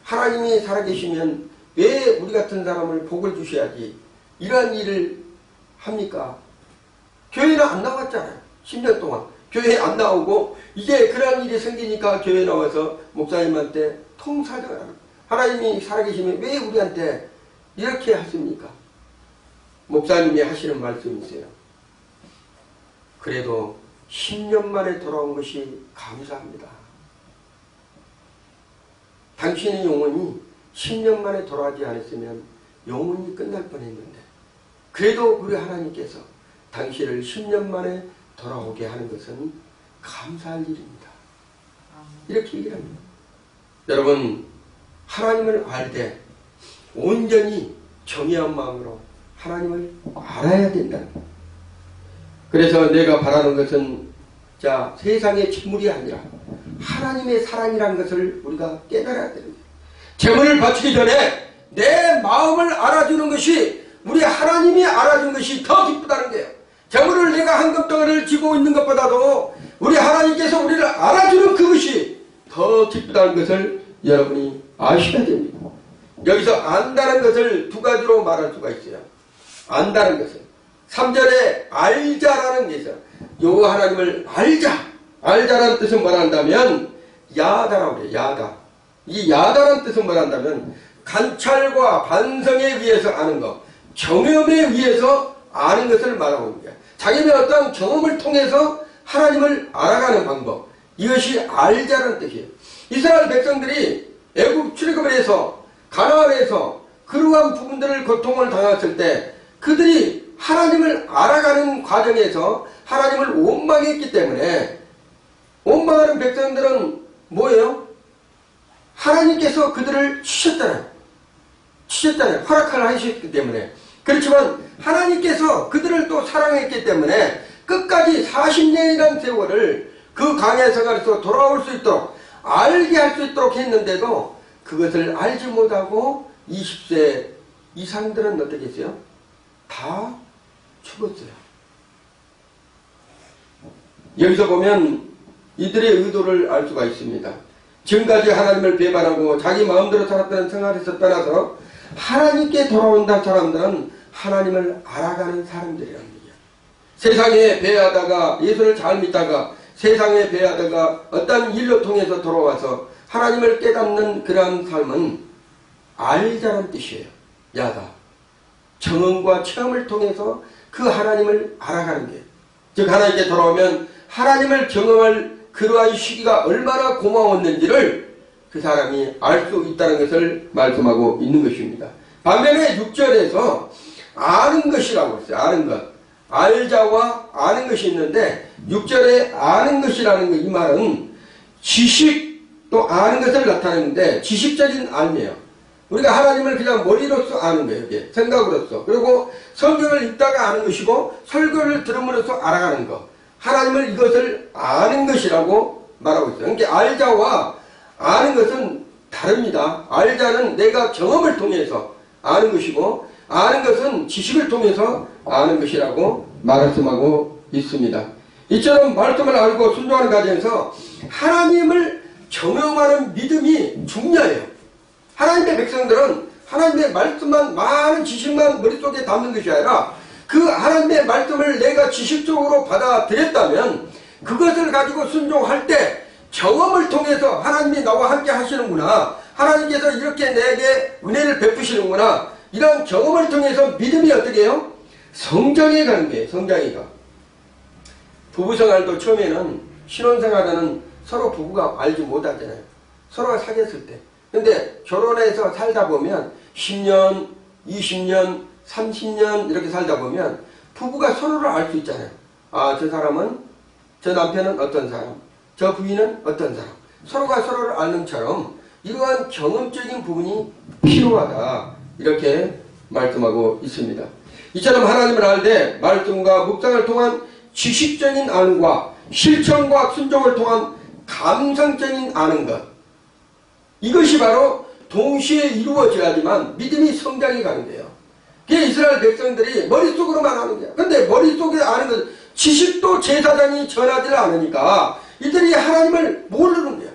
하나님이 살아계시면 왜 우리 같은 사람을 복을 주셔야지 이러한 일을 합니까? 교회는 안 나왔잖아요. 10년 동안 교회에 안 나오고 이제 그런 일이 생기니까 교회에 나와서 목사님한테 통사정을 하는 거예요. 하나님이 살아계시면 왜 우리한테 이렇게 하십니까? 목사님이 하시는 말씀이 있어요. 그래도 10년 만에 돌아온 것이 감사합니다. 당신의 영혼이 10년 만에 돌아오지 않았으면 영혼이 끝날 뻔했는데 그래도 우리 하나님께서 당신을 10년 만에 돌아오게 하는 것은 감사할 일입니다. 이렇게 얘기를 합니다. 여러분, 하나님을 알 때 온전히 정의한 마음으로 하나님을 알아야 된다. 그래서 내가 바라는 것은 자 세상의 재물이 아니라 하나님의 사랑이라는 것을 우리가 깨달아야 되는 거예요. 재물을 바치기 전에 내 마음을 알아주는 것이 우리 하나님이 알아준 것이 더 기쁘다는 거예요. 재물을 내가 한금덩어리를 쥐고 있는 것보다도 우리 하나님께서 우리를 알아주는 그것이 더 기쁘다는 것을 여러분이 아셔야 됩니다. 여기서 안다는 것을 두 가지로 말할 수가 있어요. 안다는 것은 3절에 알자라는 게 있어요. 요 하나님을 알자. 알자라는 뜻은 뭐라 한다면 야다라고 해요. 야다. 이 야다라는 뜻은 뭐라 한다면 관찰과 반성에 의해서 아는 것, 경험에 의해서 아는 것을 말하고 있는 거예요. 자기의 어떤 경험을 통해서 하나님을 알아가는 방법, 이것이 알자라는 뜻이에요. 이스라엘 백성들이 애국 출애굽을 해서 가나안에서 그러한 부분들을 고통을 당했을 때 그들이 하나님을 알아가는 과정에서 하나님을 원망했기 때문에 원망하는 백성들은 뭐예요? 하나님께서 그들을 치셨잖아요. 허락을 하셨기 때문에. 그렇지만 하나님께서 그들을 또 사랑했기 때문에 끝까지 40년이라는 세월을 그 광야 생활에서 돌아올 수 있도록 알게 할 수 있도록 했는데도 그것을 알지 못하고 20세 이상들은 어떻게 했어요? 다 죽었어요. 여기서 보면 이들의 의도를 알 수가 있습니다. 지금까지 하나님을 배반하고 자기 마음대로 살았다는 생활에서 떠나서 하나님께 돌아온다는 사람들은 하나님을 알아가는 사람들이라는 얘기예요. 세상에 배하다가 예수를 잘 믿다가 세상에 배하다가 어떤 일로 통해서 돌아와서 하나님을 깨닫는 그러한 삶은 알자는 뜻이에요. 야다. 경험과 체험을 통해서 그 하나님을 알아가는 게, 즉 하나님께 돌아오면 하나님을 경험할 그러한 시기가 얼마나 고마웠는지를 그 사람이 알 수 있다는 것을 말씀하고 있는 것입니다. 반면에 6절에서 아는 것이라고 했어요. 아는 것. 알자와 아는 것이 있는데 6절에 아는 것이라는 것, 이 말은 지식 또 아는 것을 나타내는데 지식적인 알이에요. 우리가 하나님을 그냥 머리로서 아는 거예요. 이게 생각으로서. 그리고 성경을 읽다가 아는 것이고 설교를 들음으로써 알아가는 것. 하나님을 이것을 아는 것이라고 말하고 있어요. 그러니까 알자와 아는 것은 다릅니다. 알자는 내가 경험을 통해서 아는 것이고 아는 것은 지식을 통해서 아는 것이라고 말씀하고 있습니다. 이처럼 말씀을 알고 순종하는 과정에서 하나님을 경험하는 믿음이 중요해요. 하나님의 백성들은 하나님의 말씀만, 많은 지식만 머릿속에 담는 것이 아니라 그 하나님의 말씀을 내가 지식적으로 받아들였다면 그것을 가지고 순종할 때 경험을 통해서 하나님이 나와 함께 하시는구나, 하나님께서 이렇게 내게 은혜를 베푸시는구나, 이런 경험을 통해서 믿음이 어떻게 해요? 성장해 가는 거예요. 성장해가. 부부생활도 처음에는 신혼생활에는 서로 부부가 알지 못하잖아요. 서로가 사귀었을 때. 근데 결혼해서 살다 보면 10년, 20년, 30년 이렇게 살다 보면 부부가 서로를 알 수 있잖아요. 아, 저 사람은, 저 남편은 어떤 사람, 저 부인은 어떤 사람. 서로가 서로를 아는 것처럼 이러한 경험적인 부분이 필요하다, 이렇게 말씀하고 있습니다. 이처럼 하나님을 알 때 말씀과 묵상을 통한 지식적인 아는과 실천과 순종을 통한 감성적인 아는 것, 이것이 바로 동시에 이루어져야지만 믿음이 성장해 가는 거예요. 그게 이스라엘 백성들이 머릿속으로만 아는 거야. 근데 머릿속에 아는 것, 지식도 제사장이 전하지 않으니까 이들이 하나님을 모르는 거야.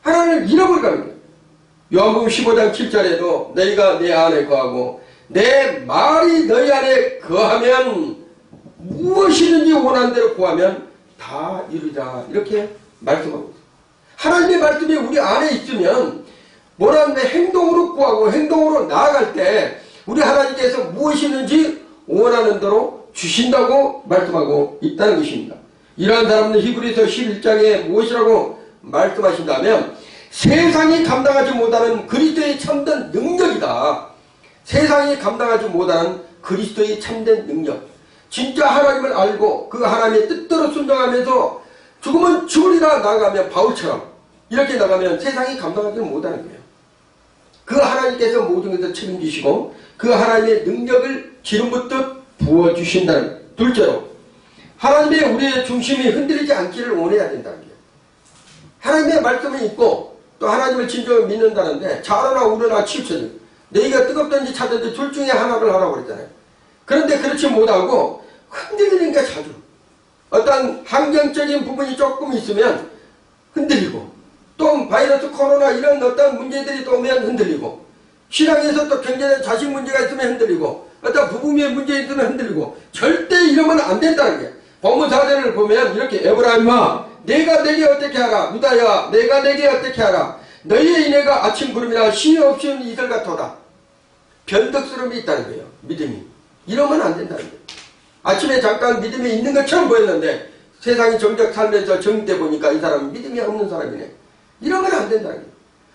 하나님을 잃어버리는 거야. 요한복음 15장 7절에도 너희가 내 안에 거하고 내 말이 너희 안에 거하면 무엇이든지 원하는 대로 구하면 다 이루자, 이렇게 말씀하고 있어요. 하나님의 말씀이 우리 안에 있으면 뭐라는 행동으로 구하고 행동으로 나아갈 때 우리 하나님께서 무엇이든지 원하는 대로 주신다고 말씀하고 있다는 것입니다. 이러한 사람은 히브리서 11장에 무엇이라고 말씀하신다면 세상이 감당하지 못하는 그리스도의 참된 능력이다. 세상이 감당하지 못하는 그리스도의 참된 능력. 진짜 하나님을 알고 그 하나님의 뜻대로 순종하면서 죽으면 죽으리라 나가면 바울처럼 이렇게 나가면 세상이 감당하지 못하는 거예요. 그 하나님께서 모든 것을 책임지시고 그 하나님의 능력을 기름부터 부어주신다는. 둘째로 하나님의 우리의 중심이 흔들리지 않기를 원해야 된다는 거예요. 하나님의 말씀이 있고 또 하나님을 진정으로 믿는다는데 자라나 우러나 치우쳐져. 너희가 뜨겁든지 차든지 둘 중에 하나를 하라고 그랬잖아요. 그런데 그렇지 못하고 흔들리는 게 자주. 어떤 환경적인 부분이 조금 있으면 흔들리고, 또 바이러스 코로나 이런 어떤 문제들이 또 오면 흔들리고, 신앙에서 또 경제적 자식 문제가 있으면 흔들리고, 어떤 부부의 문제 있으면 흔들리고, 절대 이러면 안 된다는 게. 본문 4절을 보면 이렇게 에브라임아 내가 내게 어떻게 하라, 유다야 내가 내게 어떻게 하라, 너희의 인애가 아침 구름이나 쉼이 없이는 이슬 같도다. 변덕스러움이 있다는 거예요. 믿음이. 이러면 안 된다는 거예요. 아침에 잠깐 믿음이 있는 것처럼 보였는데 세상이 정작 살면서 정대 보니까 이 사람은 믿음이 없는 사람이네. 이러면 안 된다는 거예요.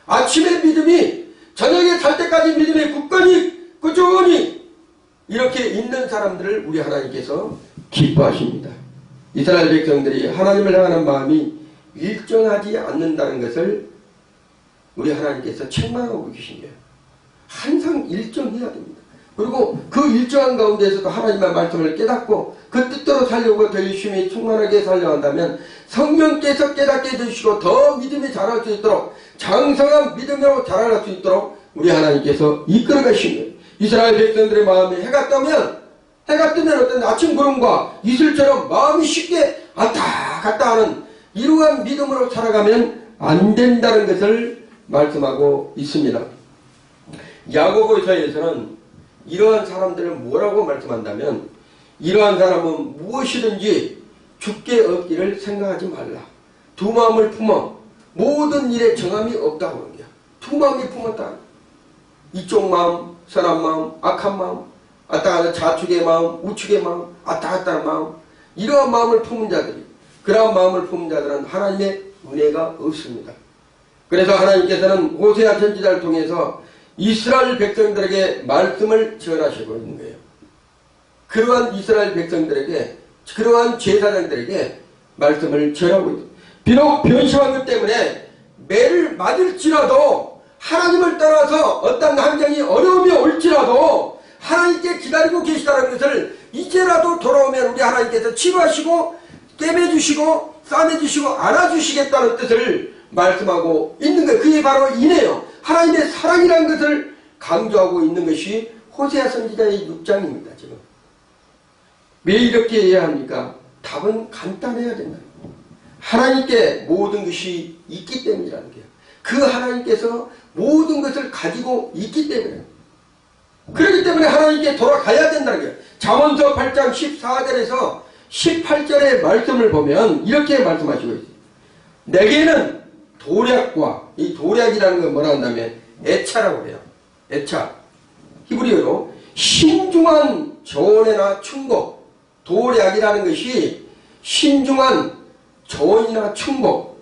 아침에 믿음이 저녁에 잘 때까지 믿음이 굳건히 꾸준히 이렇게 있는 사람들을 우리 하나님께서 기뻐하십니다. 이스라엘 백성들이 하나님을 향하는 마음이 일정하지 않는다는 것을 우리 하나님께서 책망하고 계신 거예요. 항상 일정해야 됩니다. 그리고 그 일정한 가운데에서도 하나님의 말씀을 깨닫고 그 뜻대로 살려고 더 열심히 충만하게 살려 한다면 성령께서 깨닫게 해주시고 더 믿음이 자랄 수 있도록 장성한 믿음으로 자라날 수 있도록 우리 하나님께서 이끌어 가신 거예요. 이스라엘 백성들의 마음에 해가 뜨면 어떤 아침 구름과 이슬처럼 마음이 쉽게 왔다 갔다 하는 이러한 믿음으로 살아가면 안 된다는 것을 말씀하고 있습니다. 야고보서에서는 이러한 사람들을 뭐라고 말씀한다면 이러한 사람은 무엇이든지 죽게 얻기를 생각하지 말라. 두 마음을 품어 모든 일에 정함이 없다고 하는 거야. 두 마음이 품었다. 이쪽 마음, 선한 마음, 악한 마음, 왔다 갔다 자축의 마음, 우축의 마음, 왔다 갔다 하는 마음, 이러한 마음을 품은 자들이, 그러한 마음을 품은 자들은 하나님의 은혜가 없습니다. 그래서 하나님께서는 호세아 선지자를 통해서 이스라엘 백성들에게 말씀을 전하시고 있는 거예요. 그러한 이스라엘 백성들에게, 그러한 제사장들에게 말씀을 전하고 있습니다. 비록 변심한 것 때문에 매를 맞을지라도 하나님을 따라서 어떤 환경이 어려움이 올지라도 하나님께 기다리고 계시다는 것을 이제라도 돌아오면 우리 하나님께서 치료하시고 꿰매주시고 싸매주시고 안아주시겠다는 뜻을 말씀하고 있는 거예요. 그게 바로 이네요. 하나님의 사랑이라는 것을 강조하고 있는 것이 호세아 선지자의 6장입니다. 지금 왜 이렇게 해야 합니까? 답은 간단해야 된다. 하나님께 모든 것이 있기 때문이라는 거예요. 그 하나님께서 모든 것을 가지고 있기 때문에, 그렇기 때문에 하나님께 돌아가야 된다는 거예요. 잠언서 8장 14절에서 18절의 말씀을 보면 이렇게 말씀하시고 있어요. 내게는 도략과, 이 도략이라는 건 뭐라 한다면 애차라고 해요. 애차. 히브리어로 신중한 조언이나 충고. 도략이라는 것이 신중한 조언이나 충고,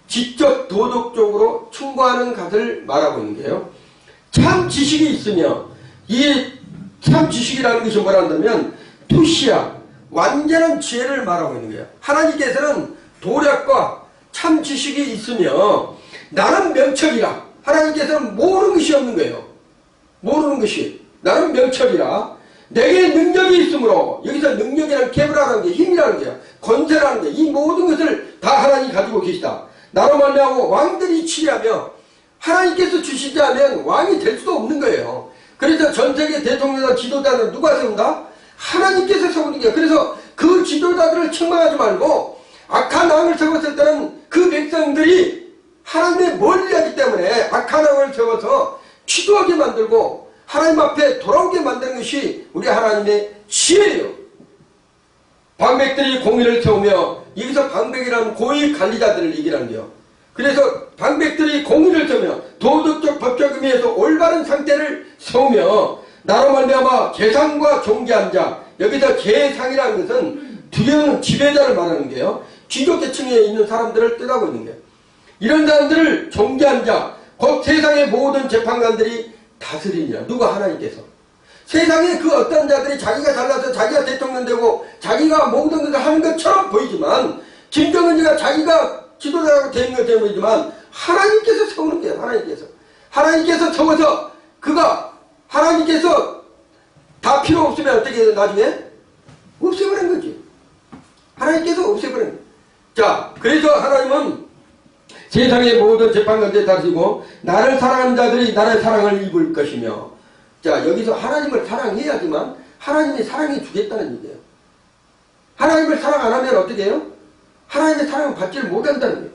지적 도덕적으로 충고하는 것을 말하고 있는 거예요. 참 지식이 있으며, 이 참 지식이라는 것이 뭐라 한다면 투시야, 완전한 지혜를 말하고 있는 거예요. 하나님께서는 도략과 참 지식이 있으며 나는 명철이라. 하나님께서는 모르는 것이 없는 거예요. 모르는 것이. 나는 명철이라. 내게 능력이 있으므로, 여기서 능력이라는 개부라는 게 힘이라는 게요. 권세라는 게, 이 모든 것을 다 하나님이 가지고 계시다. 나로 말미암아 왕들이 치리하며 하나님께서 주시지 않으면 왕이 될 수도 없는 거예요. 그래서 전세계 대통령과 지도자는 누가 세운다? 하나님께서 세우는 거예요. 그래서 그 지도자들을 책망하지 말고 악한 왕을 세웠을 때는 그 백성들이 하나님의 멀리하기 때문에 악한 왕을 세워서 취도하게 만들고 하나님 앞에 돌아오게 만드는 것이 우리 하나님의 지혜예요. 방백들이 공의를 세우며, 여기서 방백이라는 고위 관리자들을 얘기하는 거예요. 그래서 방백들이 공의를 세우며 도덕적 법적 의미에서 올바른 상태를 세우며 나로 말미암아 재상과 존귀한 자, 여기서 재상이라는 것은 두려운 지배자를 말하는 거예요. 귀족계층에 있는 사람들을 뜻하고 있는 거예요. 이런 사람들을 존귀한 자, 곧 세상의 모든 재판관들이 다스리니라. 누가? 하나님께서. 세상에 그 어떤 자들이 자기가 잘나서 자기가 대통령 되고 자기가 모든 것을 하는 것처럼 보이지만, 김정은이가 자기가 지도자라고 된 것처럼 보이지만 하나님께서 세우는 거예요. 하나님께서 세워서 그가, 하나님께서 다 필요 없으면 어떻게 해요? 나중에 없애버린 거지. 하나님께서 없애버린 거예요. 자, 그래서 하나님은 세상의 모든 재판관들 다스리고 나를 사랑하는 자들이 나의 사랑을 입을 것이며, 자, 여기서 하나님을 사랑해야지만 하나님이 사랑해 주겠다는 얘기예요. 하나님을 사랑 안 하면 어떻게 해요? 하나님의 사랑을 받지를 못한다는 거예요.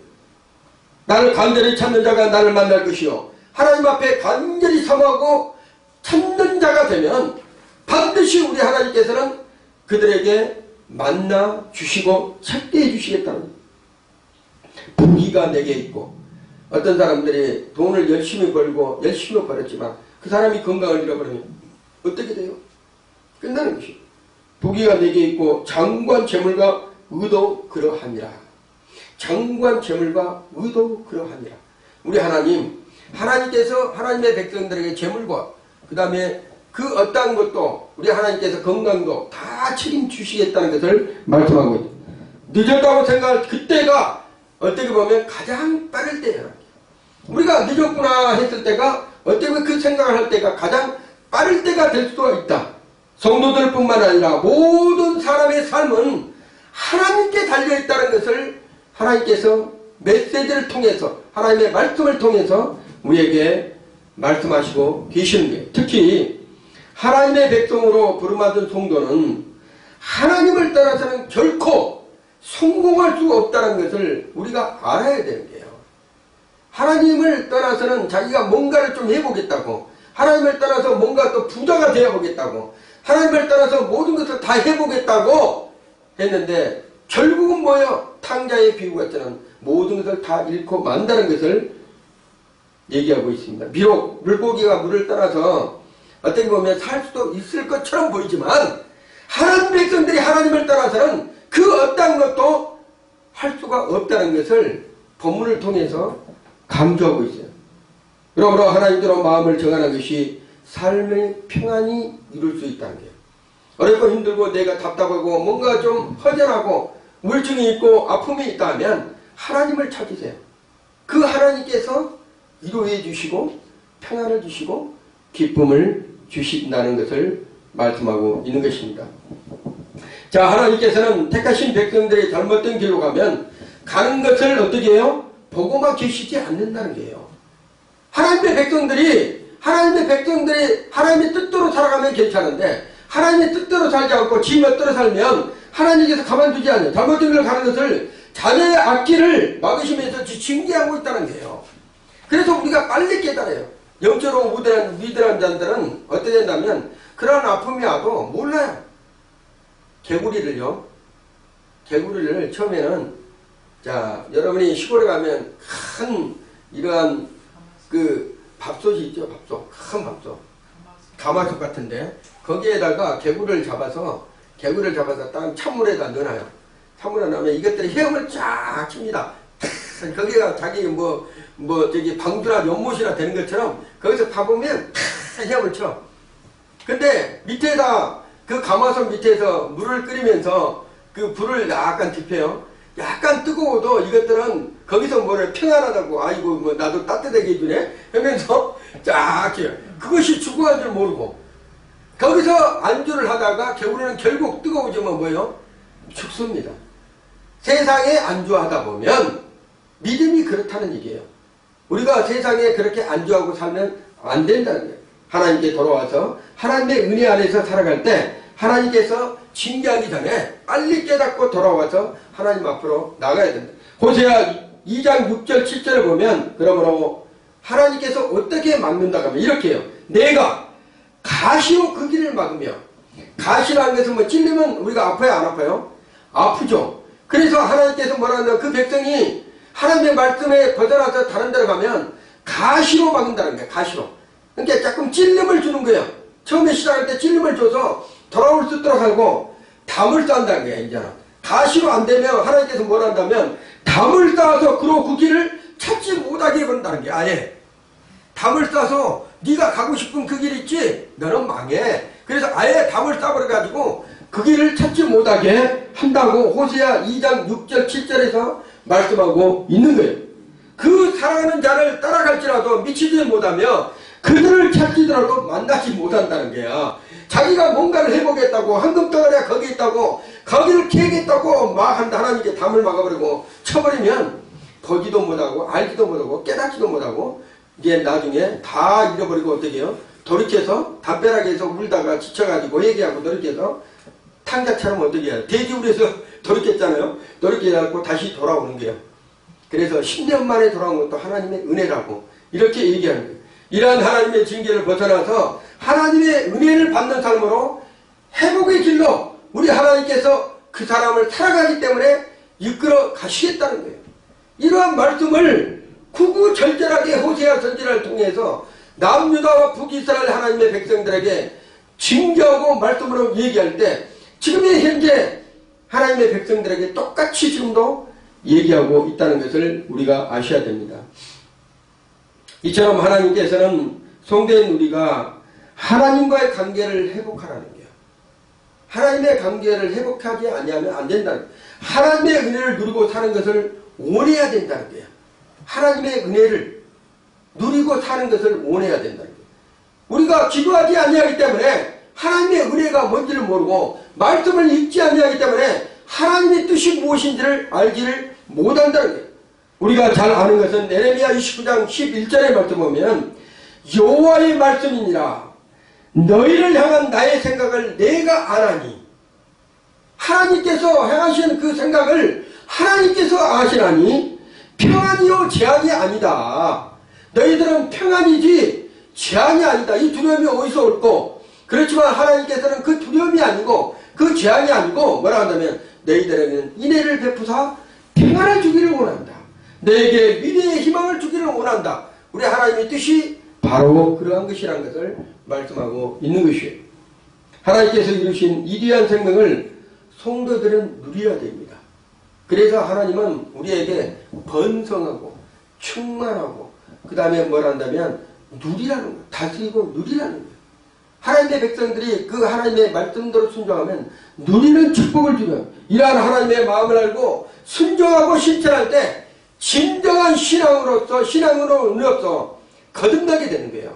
나를 간절히 찾는 자가 나를 만날 것이요, 하나님 앞에 간절히 사모하고 찾는 자가 되면 반드시 우리 하나님께서는 그들에게 만나 주시고 찾게 해주시겠다는 거예요. 부귀가 내게 있고, 어떤 사람들이 돈을 열심히 벌고 열심히 벌었지만 그 사람이 건강을 잃어버리면 어떻게 돼요? 끝나는 것이요. 부귀가 내게 있고 장관 재물과 의도 그러하니라. 장관 재물과 의도 그러하니라. 우리 하나님께서 하나님의 백성들에게 재물과 그 다음에 그 어떠한 것도 우리 하나님께서 건강도 다 책임주시겠다는 것을 말씀하고 있습니다. 늦었다고 생각할 그때가 어떻게 보면 가장 빠를 때예요. 우리가 늦었구나 했을 때가 어떻게 보면 그 생각을 할 때가 가장 빠를 때가 될 수가 있다. 성도들뿐만 아니라 모든 사람의 삶은 하나님께 달려있다는 것을 하나님께서 메시지를 통해서 하나님의 말씀을 통해서 우리에게 말씀하시고 계시는 거예요. 특히 하나님의 백성으로 부름받은 성도는 하나님을 따라서는 결코 성공할 수가 없다는 것을 우리가 알아야 되는 거예요. 하나님을 따라서는 자기가 뭔가를 좀 해보겠다고, 하나님을 따라서 뭔가 또 부자가 되어보겠다고, 하나님을 따라서 모든 것을 다 해보겠다고 했는데 결국은 뭐예요? 탕자의 비유 같은 모든 것을 다 잃고 만다는 것을 얘기하고 있습니다. 비록 물고기가 물을 따라서 어떻게 보면 살 수도 있을 것처럼 보이지만 하나님 백성들이 하나님을 따라서는 그 어떤 것도 할 수가 없다는 것을 본문을 통해서 강조하고 있어요. 그러므로 하나님대로 마음을 정하는 것이 삶의 평안이 이룰 수 있다는 거예요. 어렵고 힘들고 내가 답답하고 뭔가 좀 허전하고 우울증이 있고 아픔이 있다면 하나님을 찾으세요. 그 하나님께서 위로해 주시고 평안을 주시고 기쁨을 주신다는 것을 말씀하고 있는 것입니다. 자, 하나님께서는 택하신 백성들이 잘못된 길로 가면 가는 것을 어떻게 해요? 보고만 계시지 않는다는 거예요. 하나님의 백성들이 하나님의 뜻대로 살아가면 괜찮은데 하나님의 뜻대로 살지 않고 지 멋대로 살면 하나님께서 가만두지 않아요. 잘못된 길로 가는 것을 자녀의 앞길을 막으시면서 징계하고 있다는 거예요. 그래서 우리가 빨리 깨달아요. 영적으로 위대한 자들은 어떻게 된다면 그런 아픔이 와도 몰라요. 개구리를 처음에는 자, 여러분이 시골에 가면 큰 이러한 그 밥솥이 있죠. 큰 밥솥. 가마솥 같은데 거기에다가 개구리를 잡아서 딱 찬물에다 넣어놔요. 찬물에 넣으면 이것들이 헤엄을 쫙 칩니다. 거기가 자기 저기 방주나 연못이나 되는 것처럼 거기서 파보면 헤엄을 쳐. 근데 밑에다 그 가마솥 밑에서 물을 끓이면서 그 불을 약간 딥혀요. 약간 뜨거워도 이것들은 거기서 평안하다고 아이고 나도 따뜻하게 해주네 하면서 쫙 해요. 그것이 죽어간 줄 모르고 거기서 안주를 하다가 개구리는 결국 뜨거워지면 뭐예요? 죽습니다. 세상에 안주하다 보면 믿음이 그렇다는 얘기예요. 우리가 세상에 그렇게 안주하고 살면 안 된다는 거예요. 하나님께 돌아와서 하나님의 은혜 안에서 살아갈 때 하나님께서 징계하기 전에 빨리 깨닫고 돌아와서 하나님 앞으로 나가야 된다. 호세아 2장 6절 7절을 보면 그러므로 하나님께서 어떻게 막는다고 하면 이렇게 해요. 내가 가시로 그 길을 막으며 가시라는 것은 찔리면 우리가 아파요 안 아파요? 아프죠. 그래서 하나님께서 뭐라는 그 백성이 하나님의 말씀에 벗어나서 다른 데로 가면 가시로 막는다는 거예요. 가시로. 그러니까 조금 찔림을 주는 거예요. 처음에 시작할 때 찔림을 줘서 돌아올 수 있도록 하고 담을 쌓는다는 거예요. 이제는 가시로 안 되면 하나님께서 뭘 한다면 담을 쌓아서 그 길을 찾지 못하게 해본다는 거예요. 아예 담을 쌓아서 네가 가고 싶은 그 길 있지? 너는 망해. 그래서 아예 담을 쌓아버려가지고 그 길을 찾지 못하게 한다고 호세아 2장 6절 7절에서 말씀하고 있는 거예요. 그 사랑하는 자를 따라갈지라도 미치지 못하며 그들을 찾지더라도 만나지 못한다는 거야. 자기가 뭔가를 해보겠다고 황금덩어리가 거기 있다고 거기를 캐겠다고 막 하나님께 담을 막아버리고 쳐버리면 보지도 못하고 알지도 못하고 깨닫지도 못하고 이게 나중에 다 잃어버리고 어떻게 해요? 돌이켜서 담벼락에서 울다가 지쳐가지고 얘기하고 돌이켜서 탕자처럼 어떻게 해요? 돼지우리에서 돌이켰잖아요. 돌이켜갖고 다시 돌아오는 거예요. 그래서 10년 만에 돌아온 것도 하나님의 은혜라고 이렇게 얘기하는 거예요. 이러한 하나님의 징계를 벗어나서 하나님의 은혜를 받는 삶으로 회복의 길로 우리 하나님께서 그 사람을 살아가기 때문에 이끌어 가시겠다는 거예요. 이러한 말씀을 구구절절하게 호세아 선지자를 통해서 남유다와 북이스라엘 하나님의 백성들에게 징계하고 말씀으로 얘기할 때 지금의 현재 하나님의 백성들에게 똑같이 지금도 얘기하고 있다는 것을 우리가 아셔야 됩니다. 이처럼 하나님께서는 성도인 우리가 하나님과의 관계를 회복하라는 거예요. 하나님의 관계를 회복하지 아니하면 안 된다는 거예요. 하나님의 은혜를 누리고 사는 것을 원해야 된다는 거야. 하나님의 은혜를 누리고 사는 것을 원해야 된다는 거야. 우리가 기도하지 아니하기 때문에 하나님의 은혜가 뭔지를 모르고 말씀을 읽지 아니하기 때문에 하나님의 뜻이 무엇인지를 알지를 못한다는 거예요. 우리가 잘 아는 것은 예레미야 29장 11절의 말씀 보면 여호와의 말씀이니라 너희를 향한 나의 생각을 내가 아나니 하나님께서 행하신 그 생각을 하나님께서 아시나니 평안이요 재앙이 아니다. 너희들은 평안이지 재앙이 아니다. 이 두려움이 어디서 올고 그렇지만 하나님께서는 그 두려움이 아니고 그 재앙이 아니고 뭐라 한다면 너희들에게는 인애를 베푸사 평안을 주기를 원한다. 너에게 미래의 희망을 주기를 원한다. 우리 하나님의 뜻이 바로 그러한 것이라는 것을 말씀하고 있는 것이에요. 하나님께서 이루신 이리한 생명을 성도들은 누려야 됩니다. 그래서 하나님은 우리에게 번성하고 충만하고 그 다음에 뭘 한다면 누리라는 거예요. 다스리고 누리라는 거예요. 하나님의 백성들이 그 하나님의 말씀대로 순종하면 누리는 축복을 주면 이러한 하나님의 마음을 알고 순종하고 실천할 때 진정한 신앙으로서 거듭나게 되는 거예요.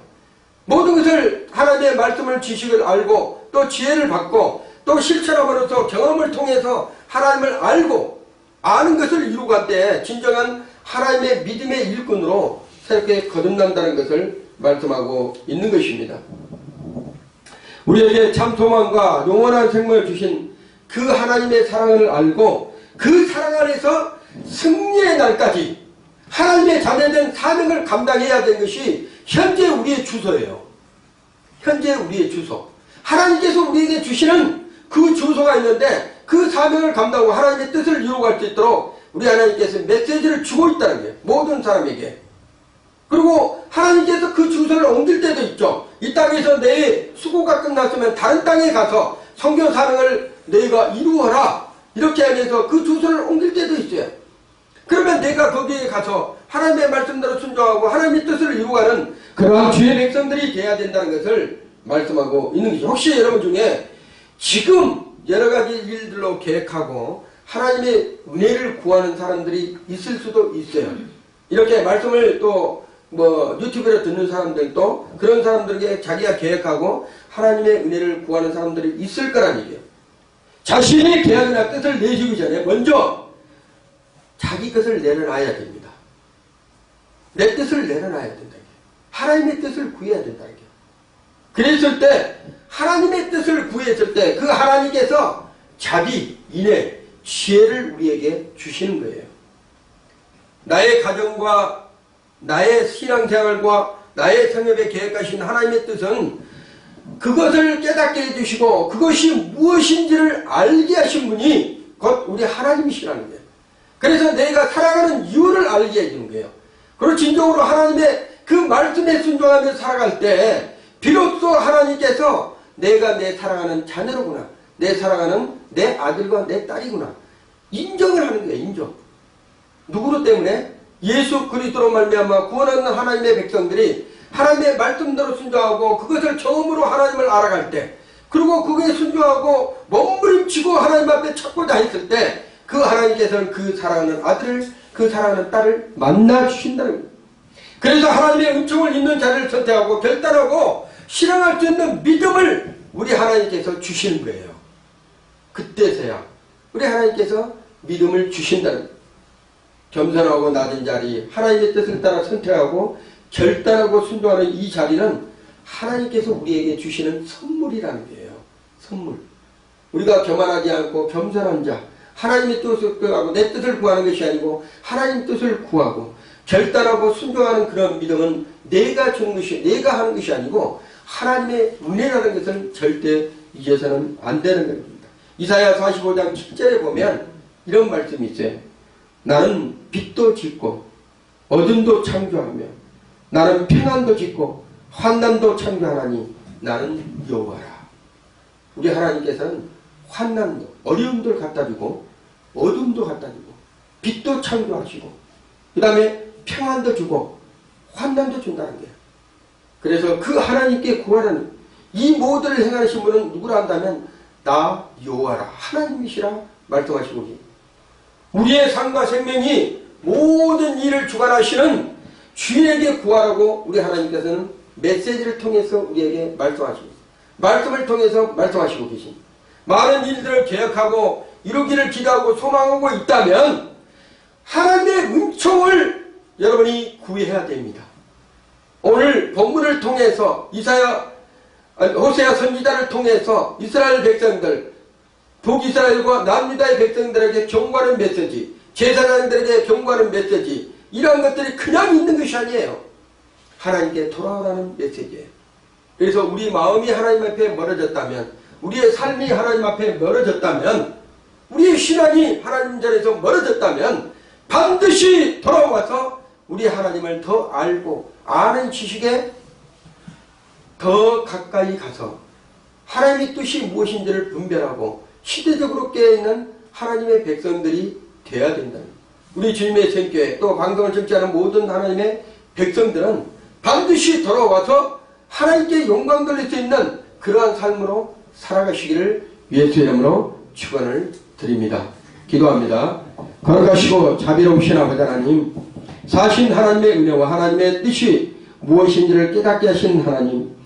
모든 것을 하나님의 말씀을 지식을 알고 또 지혜를 받고 또 실천함으로써 경험을 통해서 하나님을 알고 아는 것을 이루고 갈 때 진정한 하나님의 믿음의 일꾼으로 새롭게 거듭난다는 것을 말씀하고 있는 것입니다. 우리에게 참 소망과 영원한 생명을 주신 그 하나님의 사랑을 알고 그 사랑 안에서 승리의 날까지 하나님의 자녀된 사명을 감당해야 되는 것이 현재 우리의 주소예요. 현재 우리의 주소. 하나님께서 우리에게 주시는 그 주소가 있는데 그 사명을 감당하고 하나님의 뜻을 이루어갈 수 있도록 우리 하나님께서 메시지를 주고 있다는 거예요. 모든 사람에게. 그리고 하나님께서 그 주소를 옮길 때도 있죠. 이 땅에서 내 수고가 끝났으면 다른 땅에 가서 선교 사명을 너희가 이루어라. 이렇게 하면서 그 주소를 옮길 때도 있어요. 그러면 내가 거기에 가서 하나님의 말씀대로 순종하고 하나님의 뜻을 이루어가는 그러한 주의 백성들이 되어야 된다는 것을 말씀하고 있는 것이죠. 혹시 여러분 중에 지금 여러 가지 일들로 계획하고 하나님의 은혜를 구하는 사람들이 있을 수도 있어요. 이렇게 말씀을 또 유튜브로 듣는 사람들도 그런 사람들에게 자기가 계획하고 하나님의 은혜를 구하는 사람들이 있을 거란 얘기예요. 자신이 계획이나 뜻을 내주기 전에 먼저 자기 것을 내려놔야 됩니다. 내 뜻을 내려놔야 된다. 하나님의 뜻을 구해야 된다. 그랬을 때 하나님의 뜻을 구했을 때 그 하나님께서 자비, 인애, 지혜를 우리에게 주시는 거예요. 나의 가정과 나의 신앙생활과 나의 성협에 계획하신 하나님의 뜻은 그것을 깨닫게 해주시고 그것이 무엇인지를 알게 하신 분이 곧 우리 하나님이시라는 거예요. 그래서 내가 살아가는 이유를 알게 해주는 거예요. 그리고 진정으로 하나님의 그 말씀에 순종하며 살아갈 때 비로소 하나님께서 내가 내 사랑하는 자녀로구나. 내 사랑하는 내 아들과 내 딸이구나. 인정을 하는 거예요. 인정. 누구로 때문에? 예수 그리스도로 말미암아 구원하는 하나님의 백성들이 하나님의 말씀대로 순종하고 그것을 처음으로 하나님을 알아갈 때 그리고 그거에 순종하고 몸부림치고 하나님 앞에 찾고자 했을 때 그 하나님께서는 그 사랑하는 아들을 그 사랑하는 딸을 만나 주신다는 거예요. 그래서 하나님의 은총을 입는 자를 선택하고 결단하고 실행할 수 있는 믿음을 우리 하나님께서 주시는 거예요. 그때서야 우리 하나님께서 믿음을 주신다는 거예요. 겸손하고 낮은 자리, 하나님의 뜻을 따라 선택하고 결단하고 순종하는 이 자리는 하나님께서 우리에게 주시는 선물이라는 거예요. 선물. 우리가 교만하지 않고 겸손한 자, 하나님의 뜻을 구하고 내 뜻을 구하는 것이 아니고 하나님 뜻을 구하고 결단하고 순종하는 그런 믿음은 내가 주는 것이, 내가 하는 것이 아니고 하나님의 은혜라는 것을 절대 잊어서는 안 되는 겁니다. 이사야 45장 7절에 보면 이런 말씀이 있어요. 나는 빛도 짓고 어둠도 창조하며 나는 평안도 짓고 환난도 창조하나니 나는 여호와라. 우리 하나님께서는 환난도 어려움도 갖다 주고 어둠도 갖다 주고 빛도 창조하시고 그 다음에 평안도 주고 환난도 준다는 거예요. 그래서 그 하나님께 구하라는 이 모두를 행하신 분은 누구라 한다면 나 여호와라 하나님이시라 말씀하시고 우리의 삶과 생명이 모든 일을 주관하시는 주인에게 구하라고 우리 하나님께서는 메시지를 통해서 우리에게 말씀하시고 말씀을 통해서 말씀하시고 계십니다. 많은 일들을 계획하고 이루기를 기대하고 소망하고 있다면 하나님의 은총을 여러분이 구해야 됩니다. 오늘 본문을 통해서 호세아 선지자를 통해서 이스라엘 백성들, 북이스라엘과 남유다의 백성들에게 경고하는 메시지, 제사장들에게 경고하는 메시지, 이러한 것들이 그냥 있는 것이 아니에요. 하나님께 돌아오라는 메시지예요. 그래서 우리 마음이 하나님 앞에 멀어졌다면, 우리의 삶이 하나님 앞에 멀어졌다면, 우리의 신앙이 하나님 전에서 멀어졌다면 반드시 돌아와서 우리 하나님을 더 알고 아는 지식에 더 가까이 가서 하나님의 뜻이 무엇인지를 분별하고 시대적으로 깨어있는 하나님의 백성들이 되어야 된다. 우리 주님의 생교회 또 방송을 청취하는 모든 하나님의 백성들은 반드시 돌아와서 하나님께 영광 돌릴 수 있는 그러한 삶으로 살아가시기를 예수의 이름으로 축원을 드립니다. 기도합니다. 걸어가시고 자비로우신 아버지 하나님, 사신 하나님의 은혜와 하나님의 뜻이 무엇인지를 깨닫게 하신 하나님,